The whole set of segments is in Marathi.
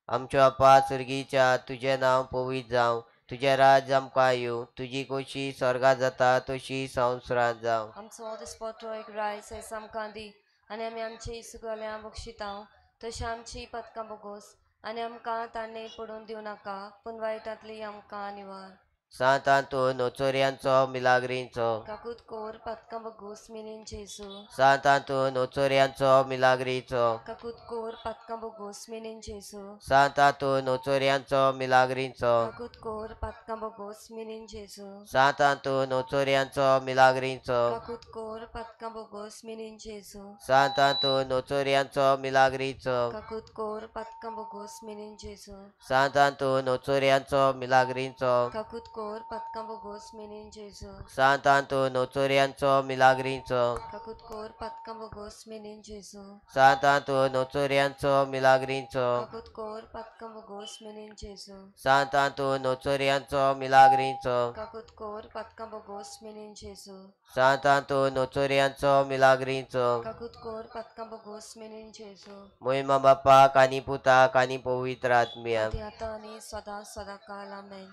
आमच्या बापा सुरगीच्या तुझे नाव पवित्र जावं, तुझे राज आमकां येवं, तुजी कशी स्वर्गात जाता तशी संवसारांत जावं. आमचो दिसपट्टो एक रायस आयज आमकां दी आनी आमी आमची इश्टागोल्या बक्षितांव तशी आमची पथकां बोगोस आनी आमकां ताणें पडून दिवं नाका पूण वायटांतली आमकां निवार. सांतांतून नोचोऱ्यांचो मिलाग्रींचो. काकूत कोर पथकां बोगोस मिनीन जेजू. सांतांतून नोचोऱ्यांचो मिलाग्रींचो. काकूत कोर पथकां बोगोस मिनीन जेजू. सांतांतून नोचोऱ्यांचो मिलाग्रींचो. काकूत कोर पथकां बोगोस मिनीन जेजू. सांतांतून नोचोऱ्यांचो मिलाग्रींचो. काकूत कोर पथकां बोगोस मिनीन जेजू. सांतांतून नोचोऱ्यांचो मिलाग्रींचो. काकूत कोर पथकां बोगोस मिनीन जेजू. सांतांतून नोचोऱ्यांचो मिलाग्रींचो. काकूत कोर पथकां बोगोस मिनीन जेजू. सांतांतून नोचोऱ्यांचो मिलाग्रींचो. काकूत कोर पथकां बोगोस मिनीन जेजू. सांतांतून नोचोऱ्यांचो मिलाग्रींचो. काकूत कोर पथकां बोगोस मिनीन जेजू. सांतांतून नोचोऱ्यांचो मिलाग्रींचो. काकूत कोर पथकां बोगोस मिनीन जेजू. सांतांतून नोचोऱ्यांचो मिलाग्रींचो. काकूत कोर पथकां बोगोस मिनीन जेजू. मोहिमा बापाक आनी पुताक आनी पवित्र आत्म्या. आदी आतां आनी सदां सदांकाल आमेन.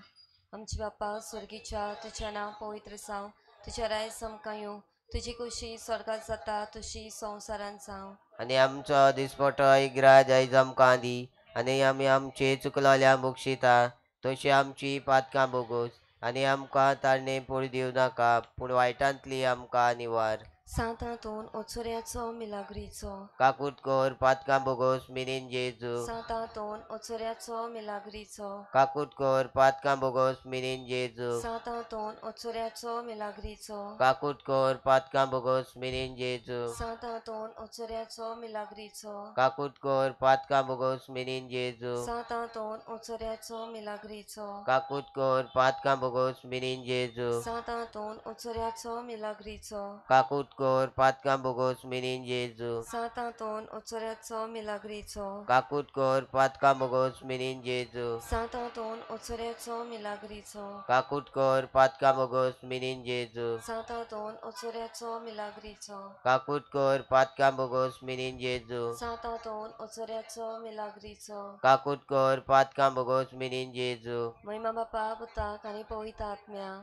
आमचे बापा सुरगीच्या तुझें नांव पवित्र जावं, तुझें रायज आमकां येवं, तुजी कशी स्वर्गात जाता तशी संवसारांत जावं. आनी आमचो दिसपटो इग्राज आयज आमकां दी आनी आमी आमचे चुकलोल्या बक्षिता तशी आमची पातकां बोगोस आनी आमकां ताणें पडूं दिवं नाका पूण वायटांतली आमकां निवार. सांतांतून ओचोऱ्याचो मिलाग्रीचो. काकूट कोर पातकां बोगोस मिनीन जेजू. सांतांतून ओचोऱ्याचो मिलाग्रीचो. काकूट कोर पातकां बोगोस मिनीन जेजू. सांतांतून ओचोऱ्याचो मिलाग्रीचो. काकूट कोर पातकां बोगोस मिनीन जेजू. सांतांतून ओचोऱ्याचो मिलाग्रीचो. काकूट कोर पातकां बोगोस मिनीन जेजू. सांतांतून ओचोऱ्याचो मिलाग्रीचो. काकूट कोर पातकां बोगोस मिनीन जेजू. सांतांतून ओचोऱ्याचो मिलाग्रीचो. काकूट कोर पातकां बोगोस मिनीन जेजू. सांतांतून ओचोऱ्याचो मिलाग्रीचो. काकूट कोर पातकां बोगोस मिनीन जेजू. सांतांतून ओचोऱ्याचो मिलाग्रीचो. काकूट कोर पातकां बोगोस मिनीन जेजू. सांतांतून ओचोऱ्याचो मिलाग्रीचो. काकूट कोर पातकां बोगोस मिनीन जेजू. सांतांतून ओचोऱ्याचो मिलाग्रीचो. काकूट कोर पातकां बोगोस मिनीन जेजू. महिमा बापा पुताक आनी पवित्र आत्म्या.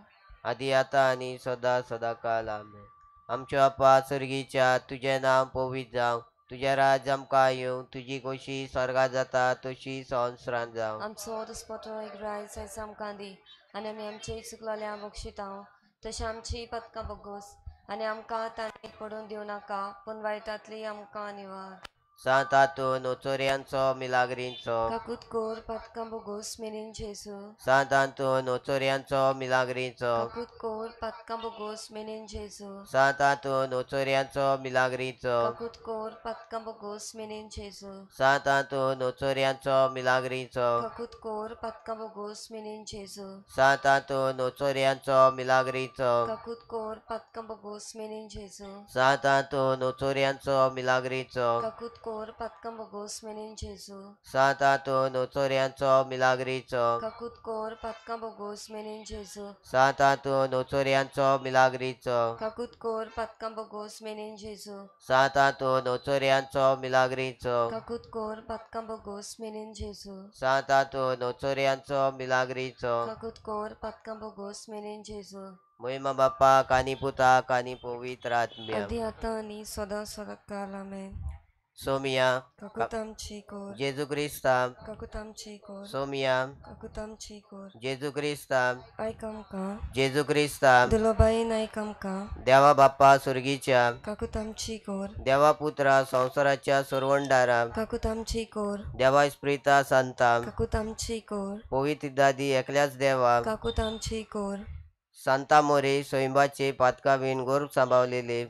आदी आतां आनी सदां सदांकाल आमेन. आमच्या बापा सुरगीच्या तुझें नांव पवित्र जावं, तुझें राज आमकां येवं, तुजी कशी स्वर्गात जाता तशी संवसारांत जावं. आमचो दिसपट्टो एक रायस आयज आमकां दी आनी आमी आमचे चुकलोल्या बक्षितांव तशी आमची पथकां बोगोस आनी आमकां ताणें पडून दिवं नाका पूण वायटांतली आमकां निवार. सांतांतून ओचोऱ्यांचो मिलाग्रींचो. काकूत कोर पथकां बोगोस मिनीन जेजू. सांतांतून ओचोऱ्यांचो मिलाग्रींचो. काकूत कोर पथकां बोगोस मिनीन जेजू. सांतांतून ओचोऱ्यांचो मिलाग्रींचो. काकूत कोर पथकां बोगोस मिनीन जेजू. सांतांतून ओचोऱ्यांचो मिलाग्रींचो. काकूत कोर पथकां बोगोस मिनीन जेजू. सांतांतून ओचोऱ्यांचो मिलाग्रींचो. काकूत कोर पथकां बोगोस मिनीन जेजू. सांतांतून ओचोऱ्यांचो मिलाग्रींचो. काकूत कोर पथकां बोगोस मिनीन जेजू. सांतांतून ओचोऱ्यांचो मिलाग्रींचो. काकूत कोर पथकां बोगोस मिनीन जेजू. सांतांतून ओचोऱ्यांचो मिलाग्रींचो. काकूत कोर पथकां बोगोस मिनीन जेजू. सांतांतून ओचोऱ्यांचो मिलाग्रींचो. काकूत कोर पथकां बोगोस मिनीन जेजू. सांतांतून ओचोऱ्यांचो मिलाग्रींचो. काकूत कोर पथकां बोगोस मिनीन जेजू. मोहिमा बापाक आनी पुताक आनी पवित्र आत्म्या. आदी आतां आनी सदां सदांकाल आमेन. सोमिया काकूत आमची कोर. जेजू क्रिस्ता. काकूत आमची कोर. सोमिया काकूत आमची कोर. जेजू क्रिस्ता. आयक आमकां. जेजू क्रिस्ता. दुलोबाईन आयक आमकां. देवा बाप्पा सुरगीच्या. काकूत आमची कोर. देवा पुत्रा संवसाराच्या सोरवंडारा. काकूत आमची कोर. देवा इस्प्रिता सांता. काकूत आमची कोर. पवित्र दादी एकल्याच देवा. काकूत आमची core. Santa More सोयंबाचे Patkai bin गोर सांबावलेले.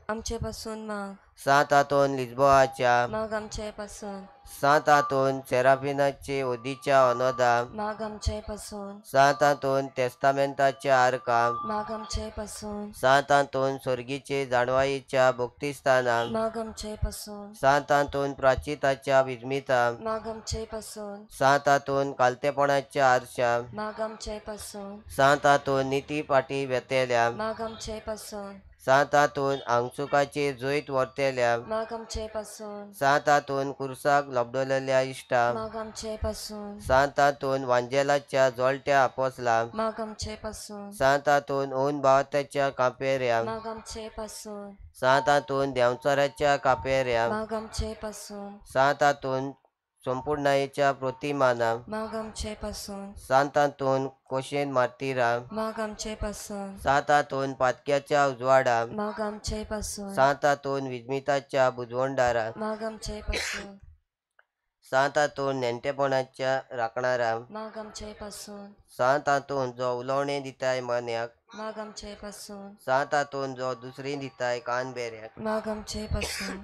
आमचे पासून माग. सांत आतोन लिजबोआच्या. माग आमचे पासून. सांत आतोन सेराफिनाचे ओदीच्या अनोदा. माग आमचे पासून. सांत आतोन तेस्तामेंताच्या आर्का. माग आमचे पासून. सांत आतोन स्वर्गीचे जाणवाईच्या भक्तिस्थाना. माग आमचे पासून. सांत आतोन प्राचिताच्या विजमिता. माग आमचे पासून. सांत आतोन कालतेपणाच्या आरशा. माग आमचे पासून. सांत आतोन नीती पाटी वेतेल्या. माग आमचे पासून. सांतातून हांगसुकाचे जैत व्हरतेल्या माग आमचे पासून सांतातून कुर्साक लबडलेल्या इश्टा माग आमचे पासून सांतातून वांजेलाच्या जोलट्या आपोसला माग आमचे पासून सांतातून ओन भावताच्या कापेऱ्या माग आमचे पासून सांतातून देवचाराच्या कापेऱ्या माग आमचे पासून सांतातून संपूर्णायेच्या प्रतिमाना माग आमचे पासून सांतातून कोशेन मार्तिरा माग आमचे पासून सांतातून पातक्याच्या उजवाडा माग आमचे पासून सांतातून विजमिताच्या बुजवंडारा माग आमचे पासून सांतातून नेणटेपणाच्या राखणारा माग आमचे पासून सांतातून जो उलोवणे दिताय मान्याक माग आमचे पासून सांतातून जो दुसरी दिताय कानबेऱ्याक माग आमचे पासून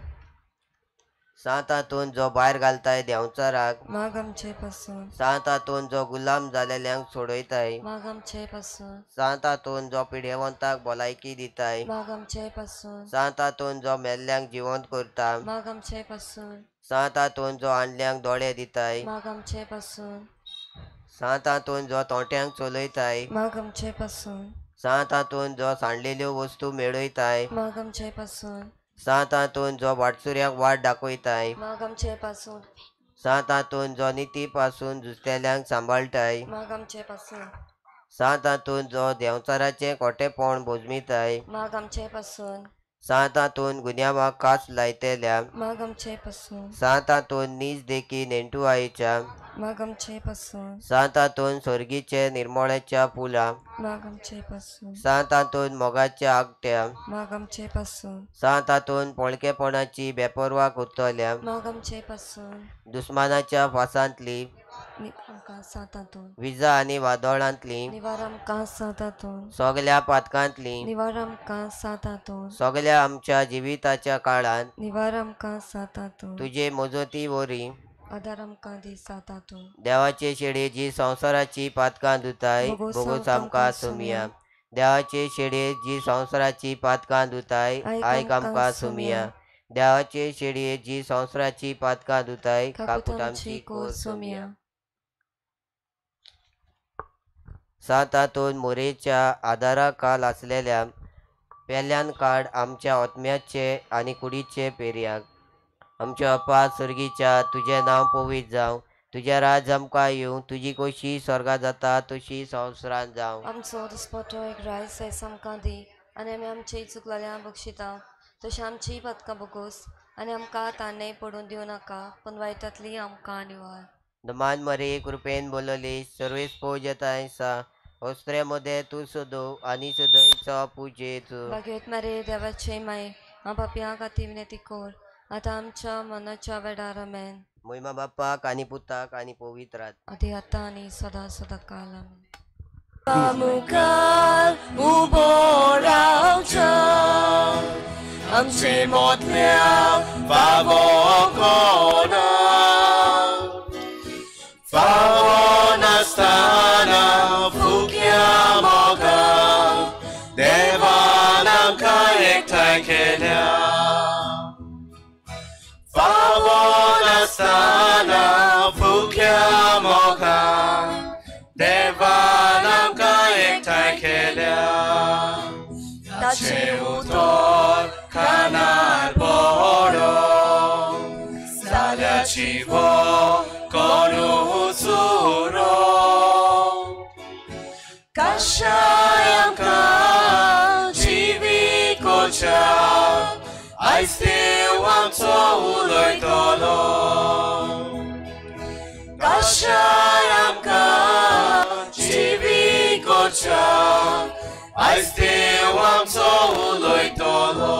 सांतातून जो भायर घालताय देंवचाराक माग आमचे पासून सांतातून जो गुलाम जालेल्यांक सोडयताय माग आमचे पासून सांतातून जो पिडेवंताक भलायकी दिताय माग आमचे पासून सांतातून जो मेल्ल्यांक जिवंत करता माग आमचे पासून सांतातून जो आणल्यांक दोळे दिताय माग आमचे पासून सांतातून जो तोट्यांक चलयताय माग आमचे पासून सांतातून जो सांडलेल्यो वस्तू मेळयताय माग आमचे पासून सांतातून जो वाटसुऱ्याक वाट दाखयताय माग आमचे पासून सांतातून जो निती पासून झुजतेल्यांक सांबाळटाय माग आमचे पासून सांतातून जो देंवचाराचें खोटेपण बोजमिताय माग आमचे पासून सांतातून गुन्यांवाक कास लायतेल्या माग आमचे पासून सांतातून नीज देखी नेंटू आईच्या माग आमचे पासून सांतातून सर्गीचे निर्मळेच्या पुला माग आमचे पासून सांतातून मोगाच्या आगट्या माग आमचे पासून सांतातून पळकेपणाची बेपरवा कुत्तल्या माग आमचे पासून दुस्मानाच्या फासांतली आमकां सातातून विजा आनी वादळांतली निवार आमकां सातातून सगल्या पातकांतली निवार आमकां सातातून सगल्या आमच्या जिविताच्या काळांत निवार आमकां सातातून तुजे मोजती वरी आदार आमकां दी सातातून देवाचे शेडे जी संवसाराची पातकां धुताय बोगोस आमकां सुमिया देवाचे शेडे जी संवसाराची पातकां धुताय आयक आमकां सुमिया देवाचे शेडे जी संवसाराची पातकां धुताय काकूट आमची कोर सुमिया सांतातून मोरेच्या आदारा काल आसलेल्या पेल्यान काड आमच्या ओतम्याचे आनी कुडीचे पेरयाक आमचे अप्पा सर्गीच्या तुझें नांव पवित्र जावं तुझें राज आमकां येवं तुजी कशी स्वर्गा जाता तशी संवसारांत जावं आमचो दिसपटो एक रायस आमकां दी आनी आमी आमची चुकलेल्या बक्षिता तशी आमची पदकां बोगोस आनी आमकां तान्ने पडून दिवं नाका पूण वायटांतली आमकां निवार नमान मरे कृपेन बोलले सर्वेस पोजताय सा वस्त्रे मध्ये तू सुदो आणि सुदयचो पूजेच भाग्यवत मारे देवाचे माय हांव पापयां खातीर विनंती कर आतां आमच्या मनाच्या वेडार आमेन महिमा बापाक आनी पुताक आनी पवित्रात आदी आतां आनी सदा सदा काल आमेन Pamukal uboraucha Amche motmea favokona Favona stana fukya moga Devanam kayektai kelya Favona stana fukya moga Devanam kayektai kelya Tache utor kanar boro Salia chivo konu suro Kashayam ka chivi kocha I still want to uloy tolo Kashayam ka chivi kocha I still want to uloy tolo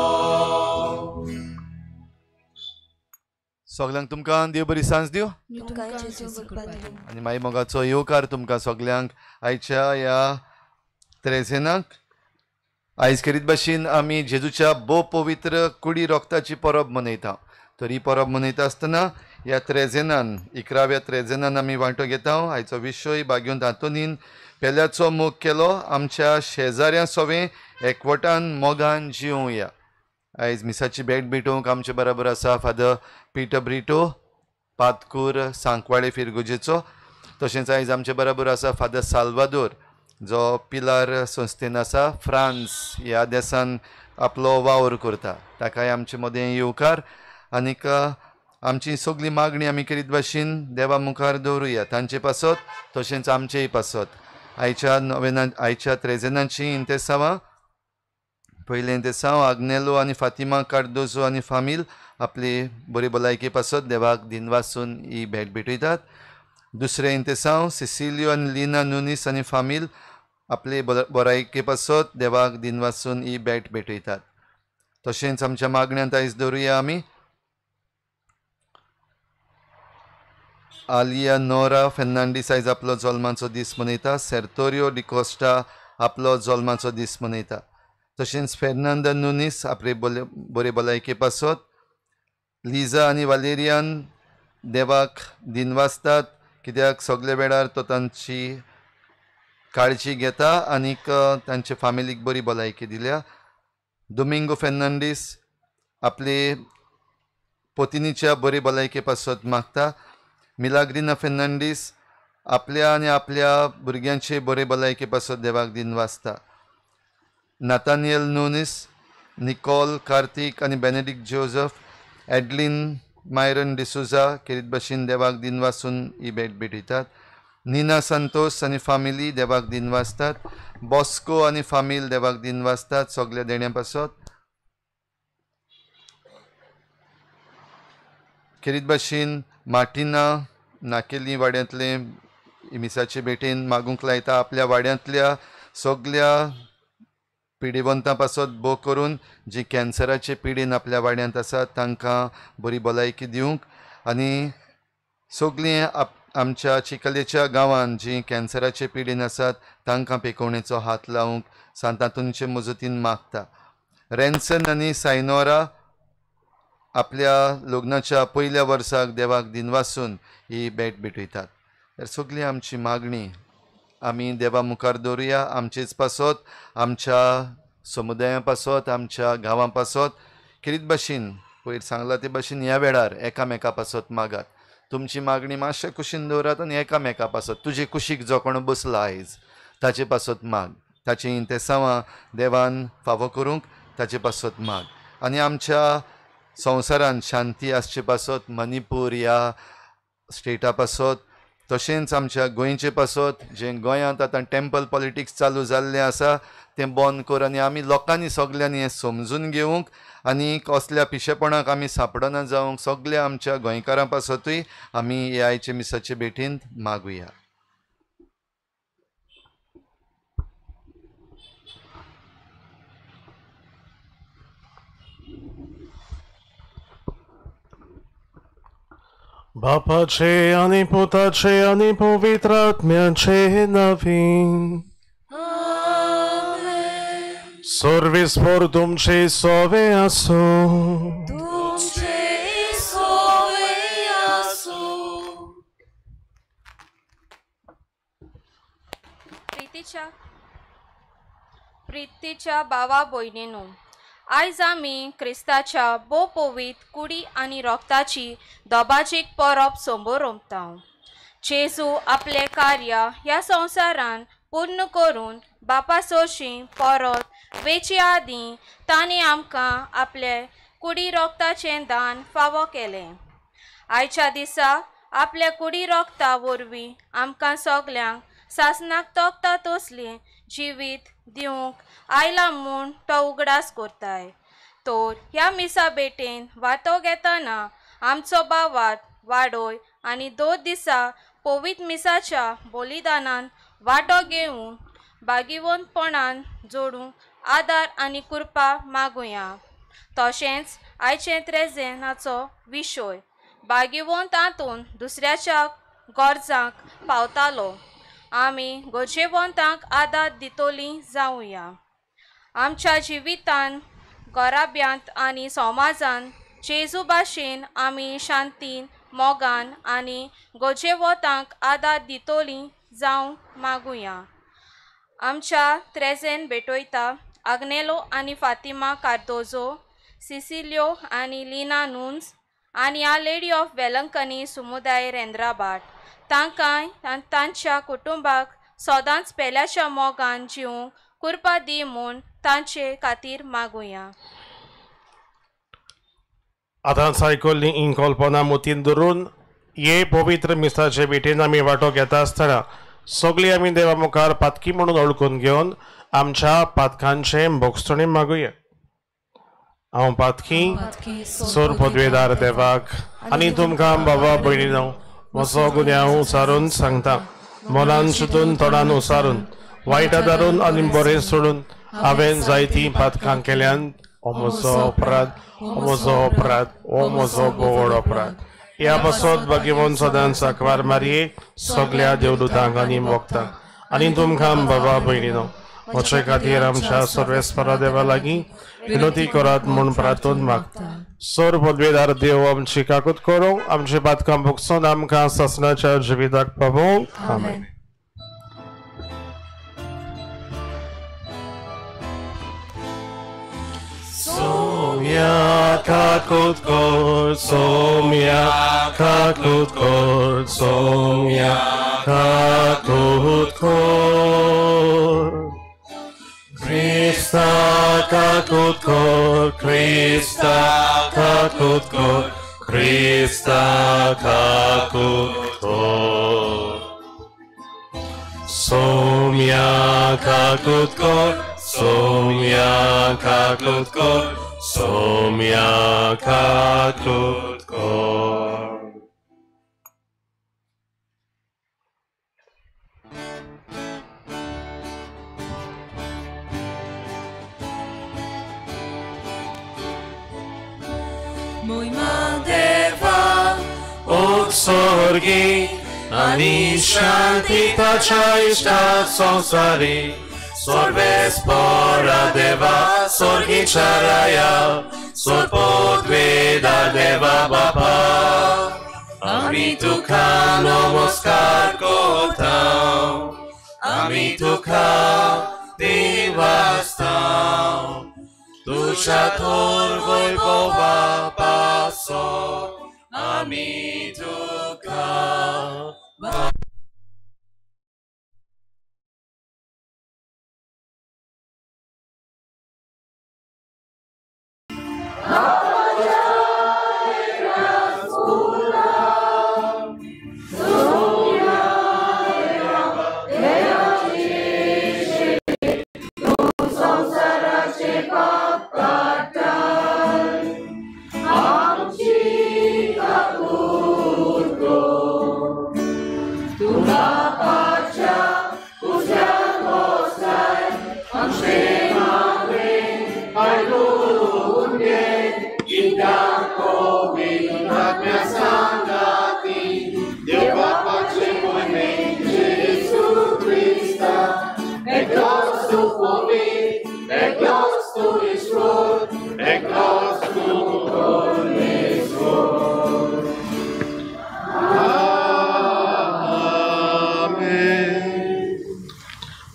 सगळ्यांक तुमकां देव बरी सांज दिव तुमकां जेजू कृपा दी आनी माई मोगाचो येवकार तुमकां सगळ्यांक आयच्या ह्या त्रेसेनाक आयज करीत भाशेन आमी जेजूच्या भोव पवित्र कुडी रोगताची परब मनयता तर ही परब मनयता आसतना ह्या त्रेजेनान 11व्या त्रेजेनान आमी वांटो घेता आयचो विशय भाग्योंत आंतोनीन पेल्याचो मोग केलो आमच्या शेजाऱ्यां सोवें एकवटान मोगान जिवूया आयज मिसाची भेट भेटोवंक आमचे बरोबर आसा फादर पिटर ब्रिटो पातकूर सांकवाळे फिरगुजेचो तशेंच आयज आमचे बरोबर आसा फादर साल्वादोर जो पिलार संस्थेन आसा फ्रांस ह्या देशान आपलो वावर करता. ताकाय आमचे मदें येवकार. आनीक आमची सगळी मागणी आमी करीत भाशेन देवा मुखार दवरुया. तांचे पासत तशेंच आमचेय पासत. आयच्या त्रेजेनांची इंतेसांवां. पयलें इंतेसांव आग्नेलो आनी फातिमा कार्दोजो आनी फामील आपली बरी भलायकी पासत देवाक दिनवासून ही भेट भेटयतात. दुसरें इंतेसांव सिसिलियो आनी लिना नुनीस आनी फामील आपले बरायके पासत देवाक दिनवासून ही भेट भेटयतात. तशेंच आमच्या मागण्यांत आयज दवरुया आमी आलिया नोरा फेर्नांडीस आयज आपलो जल्माचो दीस मनयता. सेर्तोरियो डिकोस्टा आपलो जल्माचो दीस मनयता. तशेंच फेर्नांदा नुनीस आपले बरे भलायके पासत. लिजा आनी वालेरियान देवाक दिनवासतात कित्याक सगळे वेळार तो तांची काळजी घेता आनीक तांचे फामिलीक बरी भलायकी दिल्या. दोमिंगो फेर्नांडीस आपले पत्नीच्या बरी भलायके पासत मागता. मिलाग्रिना फेर्नांडीस आपल्या आनी आपल्या भुरग्यांचे बरे भलायके पासत देवाक दिनवासता. नातानियल नुनीस, निकोल, कार्तिक आनी Benedict Joseph, Adeline Myron D'Souza केरीत भाशेन देवाक दिनवासून ही भेट भेटयतात. निना संतोस आनी फामिली देवाक दिनवासतात. बॉस्को आनी फामील देवाक दिनवासतात सगळ्या देण्यां पासत. केरीत भाशेन मार्टिना नाकेली वाड्यांतले मिसाचे भेटेन मागूंक लायता आपल्या वाड्यांतल्या सगळ्या पिडीवंतां पासत भोव करून जी कॅन्सराचे पिडीन आपल्या वाड्यांत आसात तांकां बरी भलायकी दिवंक आनी सगळीं आमच्या चिखलेच्या गांवांत जी कॅन्सराचे पिडीन आसात तांकां पिकोवणेचो हात लावंक सांतातुनचे मजतीन मागता. रॅन्सन आनी सायनोरा आपल्या लग्नाच्या पयल्या वर्साक देवाक दिनवासून ही भेट भेटयतात. तर सगळी आमची मागणी आमी देवा मुखार दवरुया. आमचेच पासत, आमच्या समुदाया पासत, आमच्या गांवां पासत. केरीत भाशेन पयर सांगला ते भाशेन ह्या वेळार एकामेका पासत मागात. तुमची मागणी मातशे कुशीन दवरात आनी एकामेका पासत तुजे कुशीक जो कोण बसला आयज ताचे पासत माग. ताचे इंतेसांवां देवान फावो करूंक ताचे पासत माग. आनी आमच्या संवसारांत शांती आसचे पासत मणिपूर ह्या स्टेटा पासत तशेंच आमच्या गोंयचे पासत जे गोंयांत आतां टेंपल पॉलिटिक्स चालू जाल्लें आसा तें बंद कर आनी आमी लोकांनी सगळ्यांनी हें समजून घेवंक आनी कसल्या पिशेपणाक आमी सांपडना जावंक सगळ्या आमच्या गोंयकारां पासतूय आमी हे आयचे मिसाचे भेटींत मागुया. बापाचे आणि पुताचे आणि पवित्र आत्म्याचे नवीन सर्विसभर तुमचे सोवे असो. तुमचे सोवे असो. प्रितीच्या भावा भयणींनो, आयज आमी क्रिस्ताच्या भोव पवित्र कुडी आनी रोगताची दोबाजीक परब समोर रोमता. जेजू आपले कार्य ह्या संवसारान पूर्ण करून बापा सोशी परत वेची आदीं तांणी आमकां आपले कुडी रोगताचें दान फावो केलें. आयच्या दिसा आपले कुडी रोगता वरवीं आमकां सगल्यांक सासणाक तोखता तसलें जिवीत दिवंक आयला म्हूण तो उगडास करताय. तर ह्या मिसा भेटेन वांटो घेतना आमचो भावात वाडोय आनी 2 दिसा पवित्र मिसाच्या बलिदानान वांटो घेवून बागीवंतपणान जोडूंक आदार आनी कृपा मागुया. तशेंच आयचे त्रेजेनाचो विशय बागीवंत हातून दुसऱ्याच्या गरजांक पावतालो. आमी गरजेवंतांक आदार दितोलीं जावुया. आमच्या जिवितान घराब्यांत आनी समाजान जेजू भाशेन आमी शांतीन मोगान आनी गरजेवंतांक आदार दितोलीं जावंक मागुया. आमच्या त्रेजेन भेटयता आग्नेलो आनी फातिमा कार्दोजो, सिसिलियो आनी लिना नुन्स आनी आ लेडी ऑफ वेलंकनी समुदाय रेंद्राबाट तांकांय तांच्या कुटुंबाक सदांच पेल्याच्या मोगान जिवंक कृपा दी म्हूण तांचे खातीर मागुया. आतांच आयकल्ली ही कल्पना मतीन धरून हे पवित्र मिसाचे भेटेन आमी वांटो घेता आसतना सगळीं आमी देवा मुखार पातकी म्हणून ओळखून घेवन आमच्या पातकांचे भोगसणे मागुया. हांव पातकी सोर पदवेदार देवाक आनी तुमकां बाबा भयणीनो म्हजो गुन्यांव उसारून सांगता. मोलान चिंतून तोंडान उसारून वायटा दारून आनी बरें सोडून हांवें जायतीं पातकां केल्यान हो म्हजो अपराध, हो म्हजो अपराध, हो म्हजो बोवड अपराध. ह्या पासत भाग्यवान सदांच साकवार मारये सगळ्या देवदूतांक आनी भक्तांक आनी तुमकां बाबा भयणीनो म्हजे खातीर आमच्या सर्वेस्परा देवा लागीं विनोती करात म्हूण प्रार्थून मागता. सोर पदवेदार देव आमची काकूत करूं, आमची पातकां भोगसून आमकां ससनाच्या जिविताक पावोवं. आमेन. Somia kakut kor, somia kakut kor, somia kakut kor. Krista kakut kor, Krista kakut kor, Krista kakut kor. Somia kakut kor, somia kakut kor, somia kakut kor. Moima deva Sorgi ani shanti tachaista sansari Sorvespora deva sorgi charaya Sorpodveda deva bapa Ami tukha namaskar kotam Ami tukha devastam Dusha thorvoi bova paso Ami tukha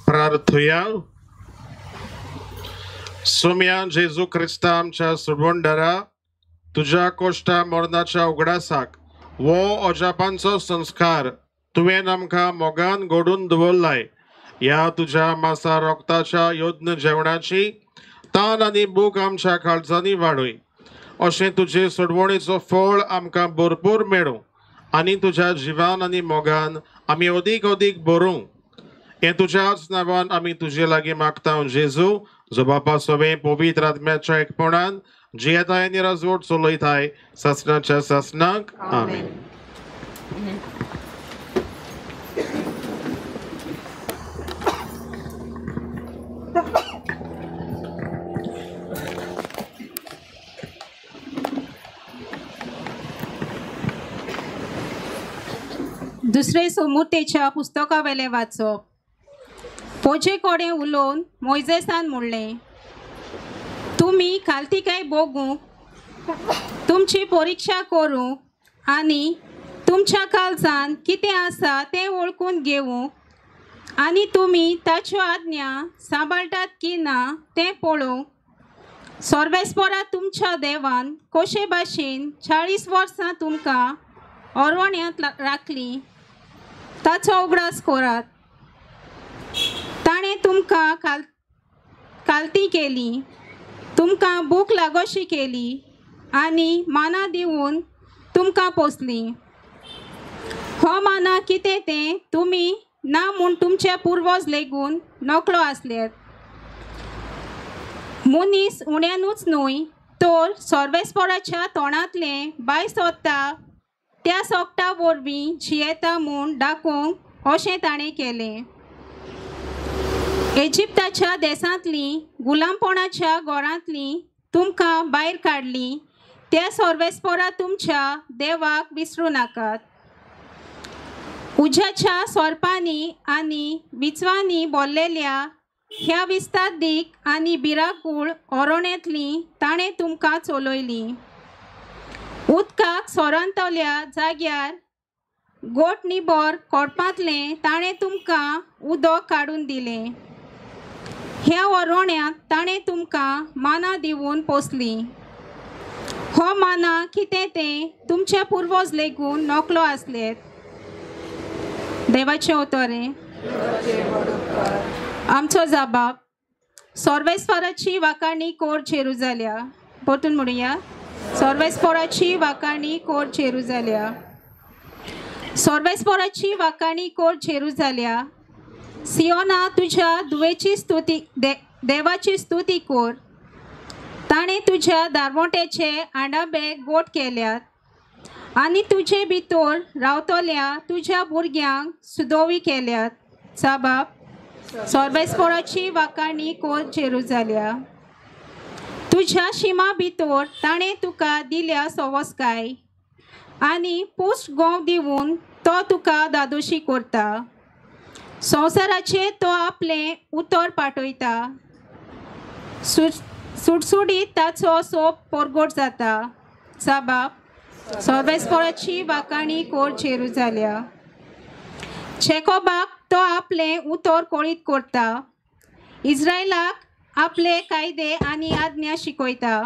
प्रार्थुया. Saumya जेजू क्रिस्ता आमच्या सुरवंडरा तुझ्या कोश्टा मरणाच्या उगडासाक वो अजापांचो संस्कार तुवें आमकां मोगान घडून दवरलाय. ह्या तुझ्या मासा रोगताच्या योद्न जेवणाची तान आनी बूक आमच्या काळजांनी वाडूय. अशें तुजे सोडवणेचो फळ आमकां भरपूर मेळूं आनी तुझ्या जिवान आनी मोगान आमी अदीक अदीक बरूं. हें तुज्याच नांवान आमी तुजे लागीं मागता जेजू, जो बापा सवे पवित्र आत्म्याच्या एकपणान जियेताय आनी राजवट चलयताय ससनाच्या ससनाक. आमेन. दुसरे समोतेच्या पुस्तका वेले वाचप. पोचे कोडे उलोवन मोइजेसान म्हणलें, तुमी खालतिकाय बोगूंक तुमची परीक्षा करूंक आनी तुमच्या काळजान कितें आसा तें वळखून घेवूंक आनी तुमी ताच्यो आज्ञा सांबाळटात की ना तें पळोवंक सर्वेस्परा तुमच्या देवान कशे भाशेन 40 वर्सां तुमकां ओरवण्यांत राखली ताचो उगडास करात. ताणें तुमकां कालती केली, तुमकां भूक लागोशी केली आनी माना दिवन तुमकां पोसली. हो माना कितें तें तुमी ना म्हूण तुमचे पुर्वज लेगून नकळो आसलेत. मनीस उण्यानूच न्हय तर सर्वेस्पराच्या तोंडांतलें भायर सोदता त्या सोकटा वरवीं जियेता म्हूण दाखोवंक अशें ताणें केलें. इजिप्ताच्या देसांतलीं गुलामपणाच्या घरांतलीं तुमकां भायर काडलीं त्या सर्वेस्परा तुमच्या देवाक विसरूं नाकात. उज्याच्या सोरपांनी आनी विचवांनी भरलेल्या ह्या विस्तादीक आनी भिरांकूळ अरोण्यांतलीं ताणें तुमकां चलयलीं. उदकाक सोरांतल्या जाग्यार गोठणीभर कोडपांतलें ताणें तुमकां उदक काडून दिलें. ह्या अरोण्यात ताणें तुमकां माना दिवन पोसली. हो माना कितें तें तुमचे पुर्वज लेगून नकळो आसलेत. देवाचें उतोरें. आमचो जबाब. सर्वेस्पराची वाखाणणी कोर जेरुजाल्या. परतून म्हणुया. सर्वेस्पराची वाखाणणी कोर जेरुजाल्या. सर्वेस्पराची वाखाणणी कोर जेरुजाल्या. सियोना तुज्या दुवेची स्तुती देवाची स्तुती कोर. ताणें तुज्या दारवटेचे आंडाबे गोठ केल्यात आनी तुजे भितर रावतल्या तुज्या भुरग्यांक सुदोवी केल्यात. जबाब. सर्वेस्पराची वाखाणणी कोर जेरुजाल्या. तुज्या शिमा भितर ताणें तुका दिल्या सवस्काय आनी पुश्ट गोंव दिवन तो तुका दादोशी करता. संवसाराचेर तो आपलें उतर पाठयता. सुटसुडीत ताचो सोप परगट जाता. जबाब. सर्वेस्पराची वाखाणणी कोर जेरुजाल्या. जॅकोबाक तो आपलें उतर कळीत करता. इस्रायलाक आपले कायदे आनी आज्ञा शिकयता.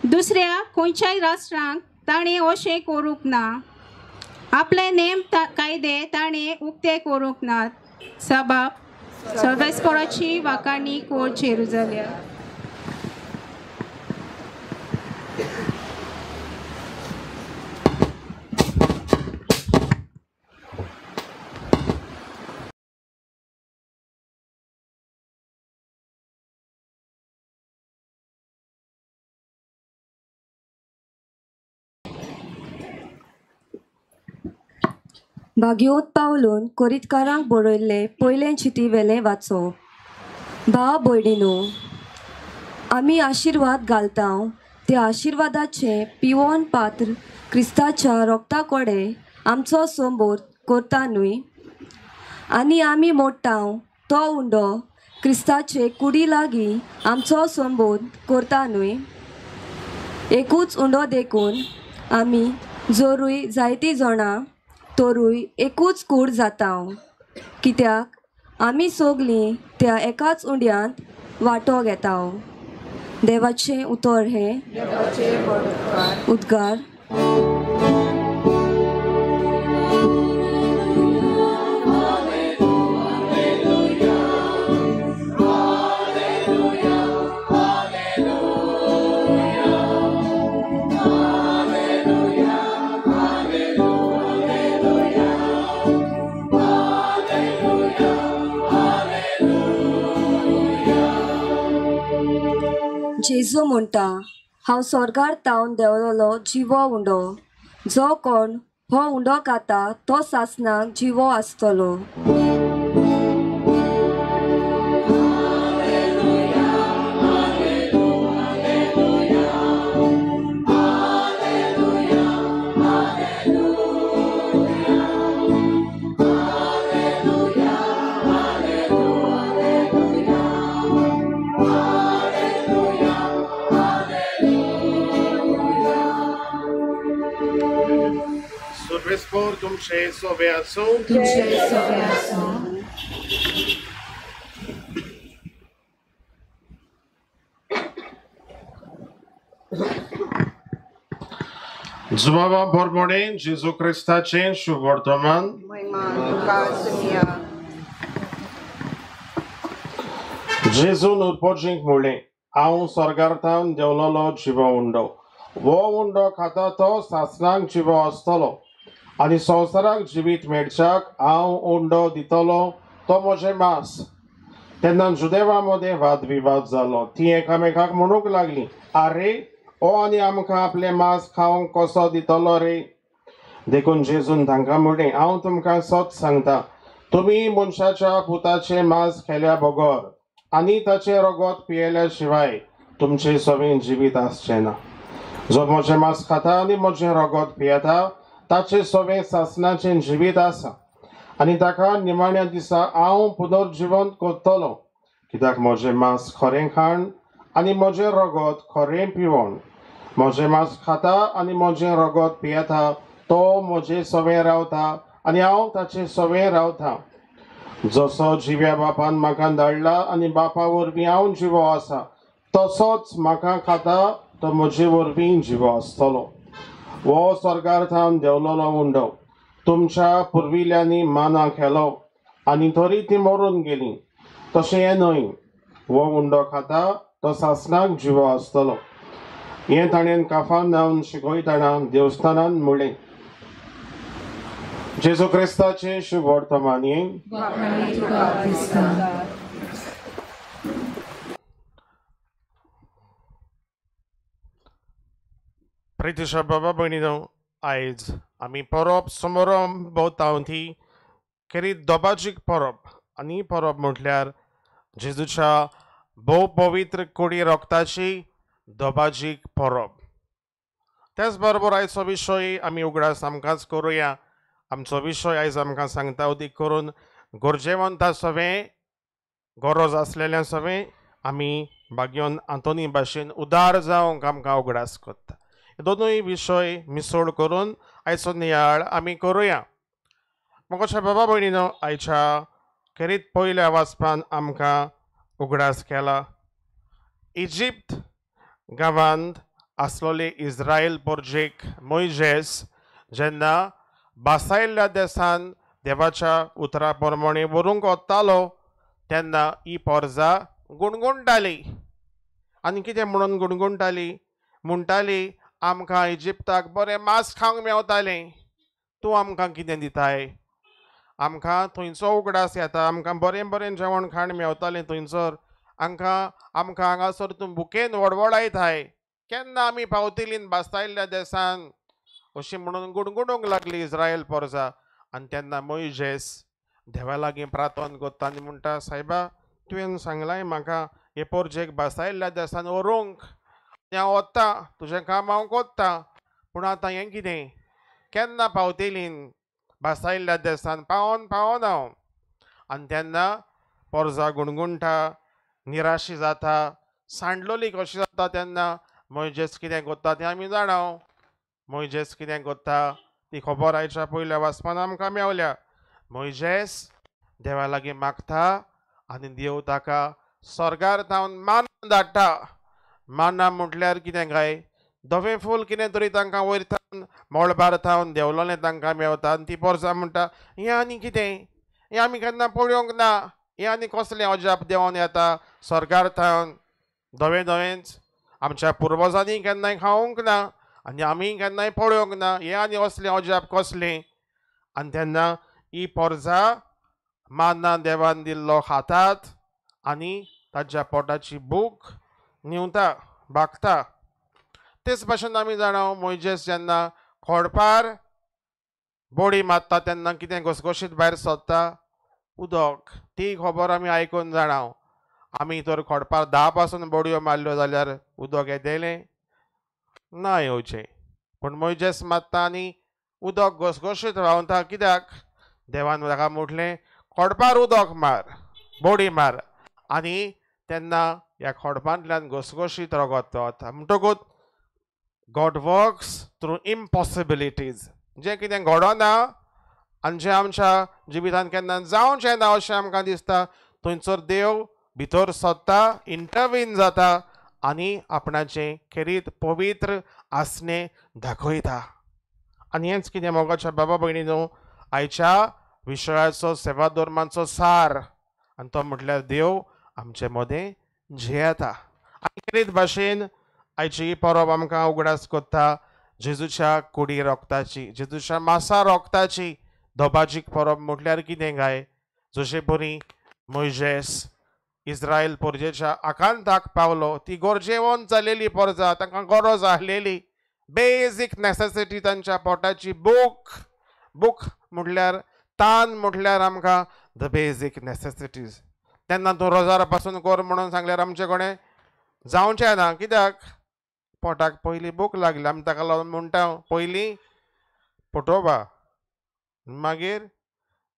दुसऱ्या खंयच्याय राष्ट्रांक ताणें अशें करूंक ना. आपले नेम कायदे ताणें उक्ते करूंक नात. जबाब. सर्वेस्पराची वाखाणणी कोर जेरुजाल्या. भाग्योत पावलून कोरीतकारांक बरयल्ले पयलें चिटी वेलें वाचप. भाव भयणीनो, आमी आशिर्वाद घालता त्या आशिर्वादाचें पिवोन पात्र क्रिस्ताच्या रोगता कोडे आमचो संबोध करता न्हय. आनी आमी मोडटा तो उंडो क्रिस्ताचे कुडी लागीं आमचो संबोध करता न्हय. एकूच उंडो देखून आमी जोरूय जायतीं जाणां तोरूय एकूच कूड जाता. कित्याक आमी सोगलीं त्या एकाच उंड्यांत वांटो घेता. देवाचें उतर हे उद्गार. जेजू म्हणटा, हांव स्वर्गार तावन देंवलोलो जिवो उंडो. जो कोण हो उंडो खाता तो सासणाक जिवो आसतलो. Survespor tuमचे सोबे आसूं. Zbawa Borbone, Jezu Chrystacie, Shuvortoman. जेजून उत्पोजींक म्हणलें हांव स्वर्गार्थान देंवलोलो जिवो उंडो वो उंडो खाता तो सासणाक जिवो आसतलो आनी संवसाराक जिवीत मेळच्याक हांव उंडो दितलो तो म्हजें मांस. तेन्ना जुदेवां मदें वाद विवाद जालो. ती एकामेकाक म्हणूंक लागलीं, आरे हो आनी आमकां आपलें मांस खावंक कसो दितलो रे. देखून जेजून तांकां म्हणलें हांव तुमकां सत सांगता, तुमी मनशाच्या पुताचें मांस केल्या बगर आनी ताचें रगत पियेल्या शिवाय तुमचें सवें जिवीत आसचें ना. जो म्हजें मांस खाता आनी म्हजें रगत पियेता ताचें सवें सासणाचें जिवीत आसा आनी ताका निमाण्या दिसा हांव पुनर्जिवंत करतलो. कित्याक म्हजें मांस खरें खाण आनी म्हजें रगत खरें पिवण. म्हजें मांस खाता आनी म्हजें रगत पियेता तो म्हजें सवें रावता आनी हांव ताचें सवें रावतां. जसो जिव्या बापान म्हाका धाडला आनी बापा वरवीं हांव जिवो आसा तसोच म्हाका खाता तो म्हजे वरवीं जिवो आसतलो. हो स्वर्गार्थान देंवलोलो उंडो तुमच्या पुर्विल्यांनी माना केलो आनी तरी ती मरून गेलीं. तशें हें न्हय, हो उंडो खाता तो सासणाक जिवो आसतलो. हें ताणें काफारनाहूम शिकयतना देवस्थानांत म्हणलें. जेजू क्रिस्ताचें शुभ वर्तमानी. प्रितीच्या बाबा भयणीनो, आयज आमी परब समारंभ भोवतावती खेरीत दोबाजीक परब आनी परब म्हटल्यार जेजूच्या भोव पवित्र कुडी रोगताची दोबाजीक परब. त्याच बरोबर आयचो विशय आमी उगडास आमकांच करुया. आमचो विशय आयज आमकां सांगता उदीक करून गोरजेवंता सवें गरज आसलेल्या सवें आमी बागयोन आंतोनी भाशेन उदार जावंक आमकां उगडास करता. दोनूय विशय मिसळ करून आयचो नियाळ आमी करुया. मोगाच्या बाबा भयणीनो, आयच्या खेरीत पयल्या वाचपान आमकां उगडास केला. इजिप्त गांवांत आसलोले इस्रायल पोरजेक मोइजेस जेन्ना बासायल्ल्या देसान देवाच्या उतरा प्रमाणे व्हरूंक वतालो तेन्ना ही पोरजां गुणगुणटाली. आनी कितें म्हणून गुणगुणटाली? म्हणटाली, आमकां इजिप्ताक बरें मांस खावंक मेवतालें, तूं आमकां कितें दिताय? आमकां थंयचो उगडास येता, आमकां बरें बरें जेवण खाण मेवतालें थंयसर, आमकां हांगासर तूं बुकेन वडवडायताय. केन्ना आमी पावतलीं बासायल्ल्या देसान? अशी म्हणून गुणगुणूंक लागली इस्रायल पोरजां. आनी तेन्ना मोइजेस देवा लागीं प्रार्थना करता आनी म्हणटा, सायबा तुवें सांगलां म्हाका हे पोरजेक बासायल्ल्या देसान व्हरूंक, हांव वता, तुजें काम हांव कोत्ता, पूण आतां हें कितें? केन्ना पावतलीं बासायल्ल्या देसान? पावोन हांव. आनी तेन्ना पोरजां गुणगुणटा, निराशी जाता, सांडलोली कशी जाता. तेन्ना मोइजेस कितें करता तें आमी जाणाव. मोइजेस कितें करता ती खबर आयच्या पयल्या वाचपान आमकां मेवल्या. मोइजेस देवा लागीं मागता आनी देव ताका स्वर्गार्थावन माना धाडटा. माना म्हटल्यार कितें काय? धवें फूल कितें तरी तांकां वयरथावन मळबार थावन देंवलोलें तांकां मेवता. आनी ती पोरजां म्हणटा, हें आनी कितें? हें आमी केन्ना पळोवंक ना. हें आनी कसलें अजाप देंवन येता स्वर्गार्थावन? धवेंच आमच्या पुर्वजांनी केन्नाय खावंक ना आनी आमी केन्नाय पळोवंक ना. हें आनी असलें अजाप कसलें? आनी तेन्ना ही पोरजां माना देवान दिल्लो खातात आनी ताच्या पोटाची भूक निवता, भागता. तेच भाशेन आमी जाणाव मोइजेस जेन्ना खोडपार बोडी मारता तेन्ना कितें घसघशीत भायर सरता? उदक. ती खबर आमी आयकून जाणाव. आमी तर खोडपार 10 पासून बोडयो मारल्यो जाल्यार उदक येतलें? ना येवचें. पूण मोइजेस मारता आनी उदक घसघशीत व्हांवता. कित्याक? देवान ताका म्हटलें, खोडपार उदक मार, बोडी मार. आनी तेन्ना ह्या खोडपांतल्यान घसघशीत रगत वता. म्हणटकूच गॉड वर्क्स थ्रू इम्पॉसिबिलिटीज. जें कितें घडोना आनी जें आमच्या जिवितांत केन्ना जावचें ना अशें आमकां दिसता, थंयसर देव भितर सरता, इंटरवीन जाता आनी आपणाचें खेरीत पवित्र आसणें दाखयता. आनी हेंच कितें मोगाच्या बाबा भयणीनो, आयच्या विशयाचो सेवा धर्माचो सार. आनी तो म्हटल्यार देव आमचे मोदें जियेता. आनी कितें भाशेन आयची ही परब आमकां उगडास कोत्ता जेजूच्या कुडी रोगताची, जेजूच्या मासा रोगताची दोबाजीक परब म्हटल्यार कितें काय? जशे परी मोइजेस इस्रायल पोरजेच्या आकांताक पावलो, ती गोरजेवंत जालेली परजा, तांकां गरज आसलेली बेजीक नेसेसिटी तांच्या पोटाची बूक म्हटल्यार तान म्हटल्यार आमकां द बेजीक नेसेसिटीज. तेन्ना तूं रोजार पासून कर म्हणून सांगल्यार आमचे कोणें जावचें ना. कित्याक? पोटाक पयलीं बूक लागली. आमी ताका लागून म्हणटा पयलीं पोटोबा मागीर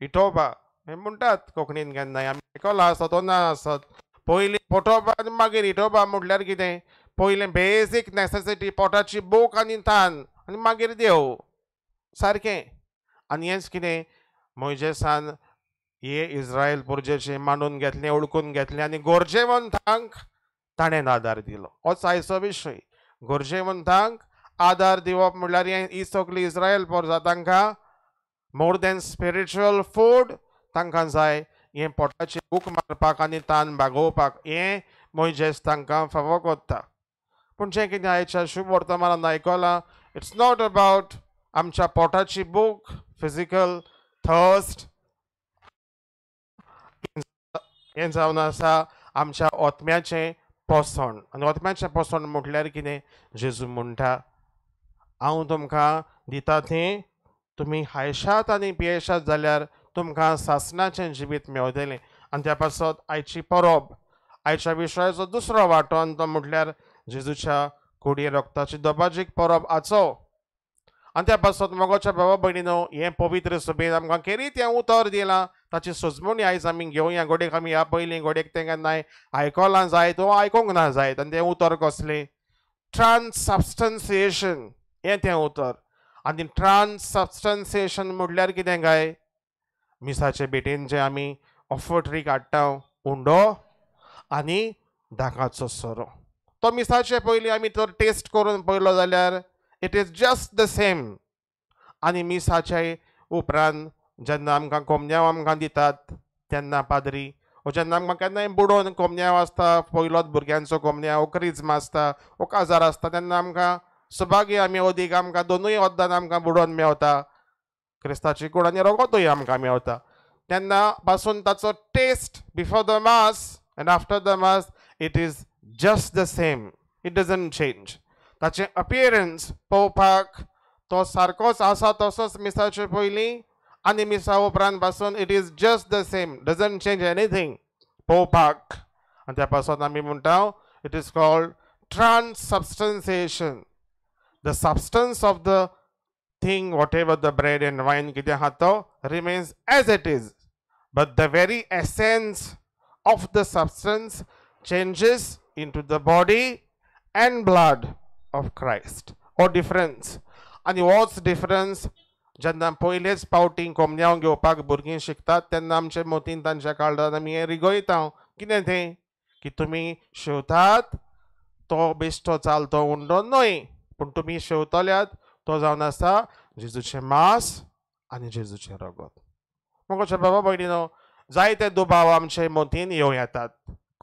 इटोबा हे म्हणटात कोंकणीन केन्नाय. आमी आयकला आसत तो ना आसत. पयलीं पोटोबा आनी मागीर इटोबा म्हटल्यार कितें? पयलें बेजीक नेसेसिटी पोटाची बूक आनी तान आनी मागीर देव. सारकें. आनी हेंच कितें मोइजेसान हे इस्रायल पुर्जेचे मांडून घेतलें, ओळखून घेतलें आनी गोरजेवंतांक ताणें आदार दिलो. होच आयचो विशय. गोरजेवंतांक आदार दिवप म्हळ्यार ही सगळी इस्रायल पोरजा तांकां मोर देन स्पिरिच्युअल फूड तांकां जाय हें पोटाची भूक मारपाक आनी तान भागोवपाक हें मोइजेस तांकां फावो कोत्ता. पूण जें कितें आयच्या शुभ वर्तमानांत आयकलां, इट्स नॉट अबावट आमच्या पोटाची भूक, फिजिकल थर्स्ट, हें जावन आसा आमच्या ओतम्याचें पोसण. आनी ओतम्याचें पोसण म्हटल्यार कितें? जेजू म्हणटा हांव तुमकां दिता तें तुमी खायशात आनी पियेशात जाल्यार तुमकां सासणाचें जिवीत मेवतलें. आनी त्या पासत आयची परब, आयच्या विशयाचो दुसरो वांटो आनी तो म्हटल्यार जेजूच्या कुडी रोगताची दोबाजीक परब आचो. आनी त्या पासत मोगाच्या भावा भयणीनो, हें पवित्र सभेन आमकां खेरीत हें उतर दिलां, ताची सोजमणी आयज आमी घेवया. घोडेक आमी ह्या पयलीं घोडेक तें केन्नाय आयकलां जायत वो आयकूंक ना जायत. आनी तें उतर कसलें? ट्रान्ससबस्टन्सिएशन हें तें उतर. आनी ट्रान्ससबस्टन्सिएशन म्हटल्यार कितें काय? मिसाचे भेटेन जे आमी ऑफर्टरी काडटा, उंडो आनी दाकाचो सोरो. तो मिसाचे पयलीं आमी तर टेस्ट करून पळयलो जाल्यार it is just the same. आनी मिसाचे उपरांत जेन्ना आमकां कोमन्यांव आमकां दितात तेन्ना पाद्री, वो जेन्ना आमकां केन्नाय बुडोवन कोमन्यांव आसता, पयलोच भुरग्यांचो कोमन्यांव, क्रिस्म आसता, वो काजार आसता, तेन्ना आमकां सुभागी आमी ओदीक आमकां दोनूय वद्दान आमकां बुडोवन मेवता. क्रिस्ताची कूड आनी रगतूय आमकां मेवता. तेन्ना पासून ताचो test before the mass and after the mass it is just the same. It doesn't change. ताचें अपियरन्स पळोवपाक तो सारकोच आसा तसोच मिसाचे पयलीं आनी मिसा उपरांत पासून it is just the same. Doesn't change anything पळोवपाक. आनी त्या पासून आमी म्हणटा it is called transubstantiation. The substance of the thing, whatever the bread and wine कितें आहा तो remains as it is, but the very essence of the substance changes into the body and blood of Christ. Or difference. आणि होच डिफरन्स जेन्ना पयलेच पावटी कोमन्यांव घेवपाक भुरगीं शिकतात तेन्ना आमचे मोतीन तांच्या काळजांत आमी हें रिगयता. कितें तें? की तुमी शेवतात तो बेश्टो चालतो उंडो न्हय, पूण तुमी शेवतल्यात तो जावन आसा जेजूचें मांस आनी जेजूचें रगत. मोगाच्या बाबा भयणीनो, जायते दुबाव आमचे मोतीन येवं येतात.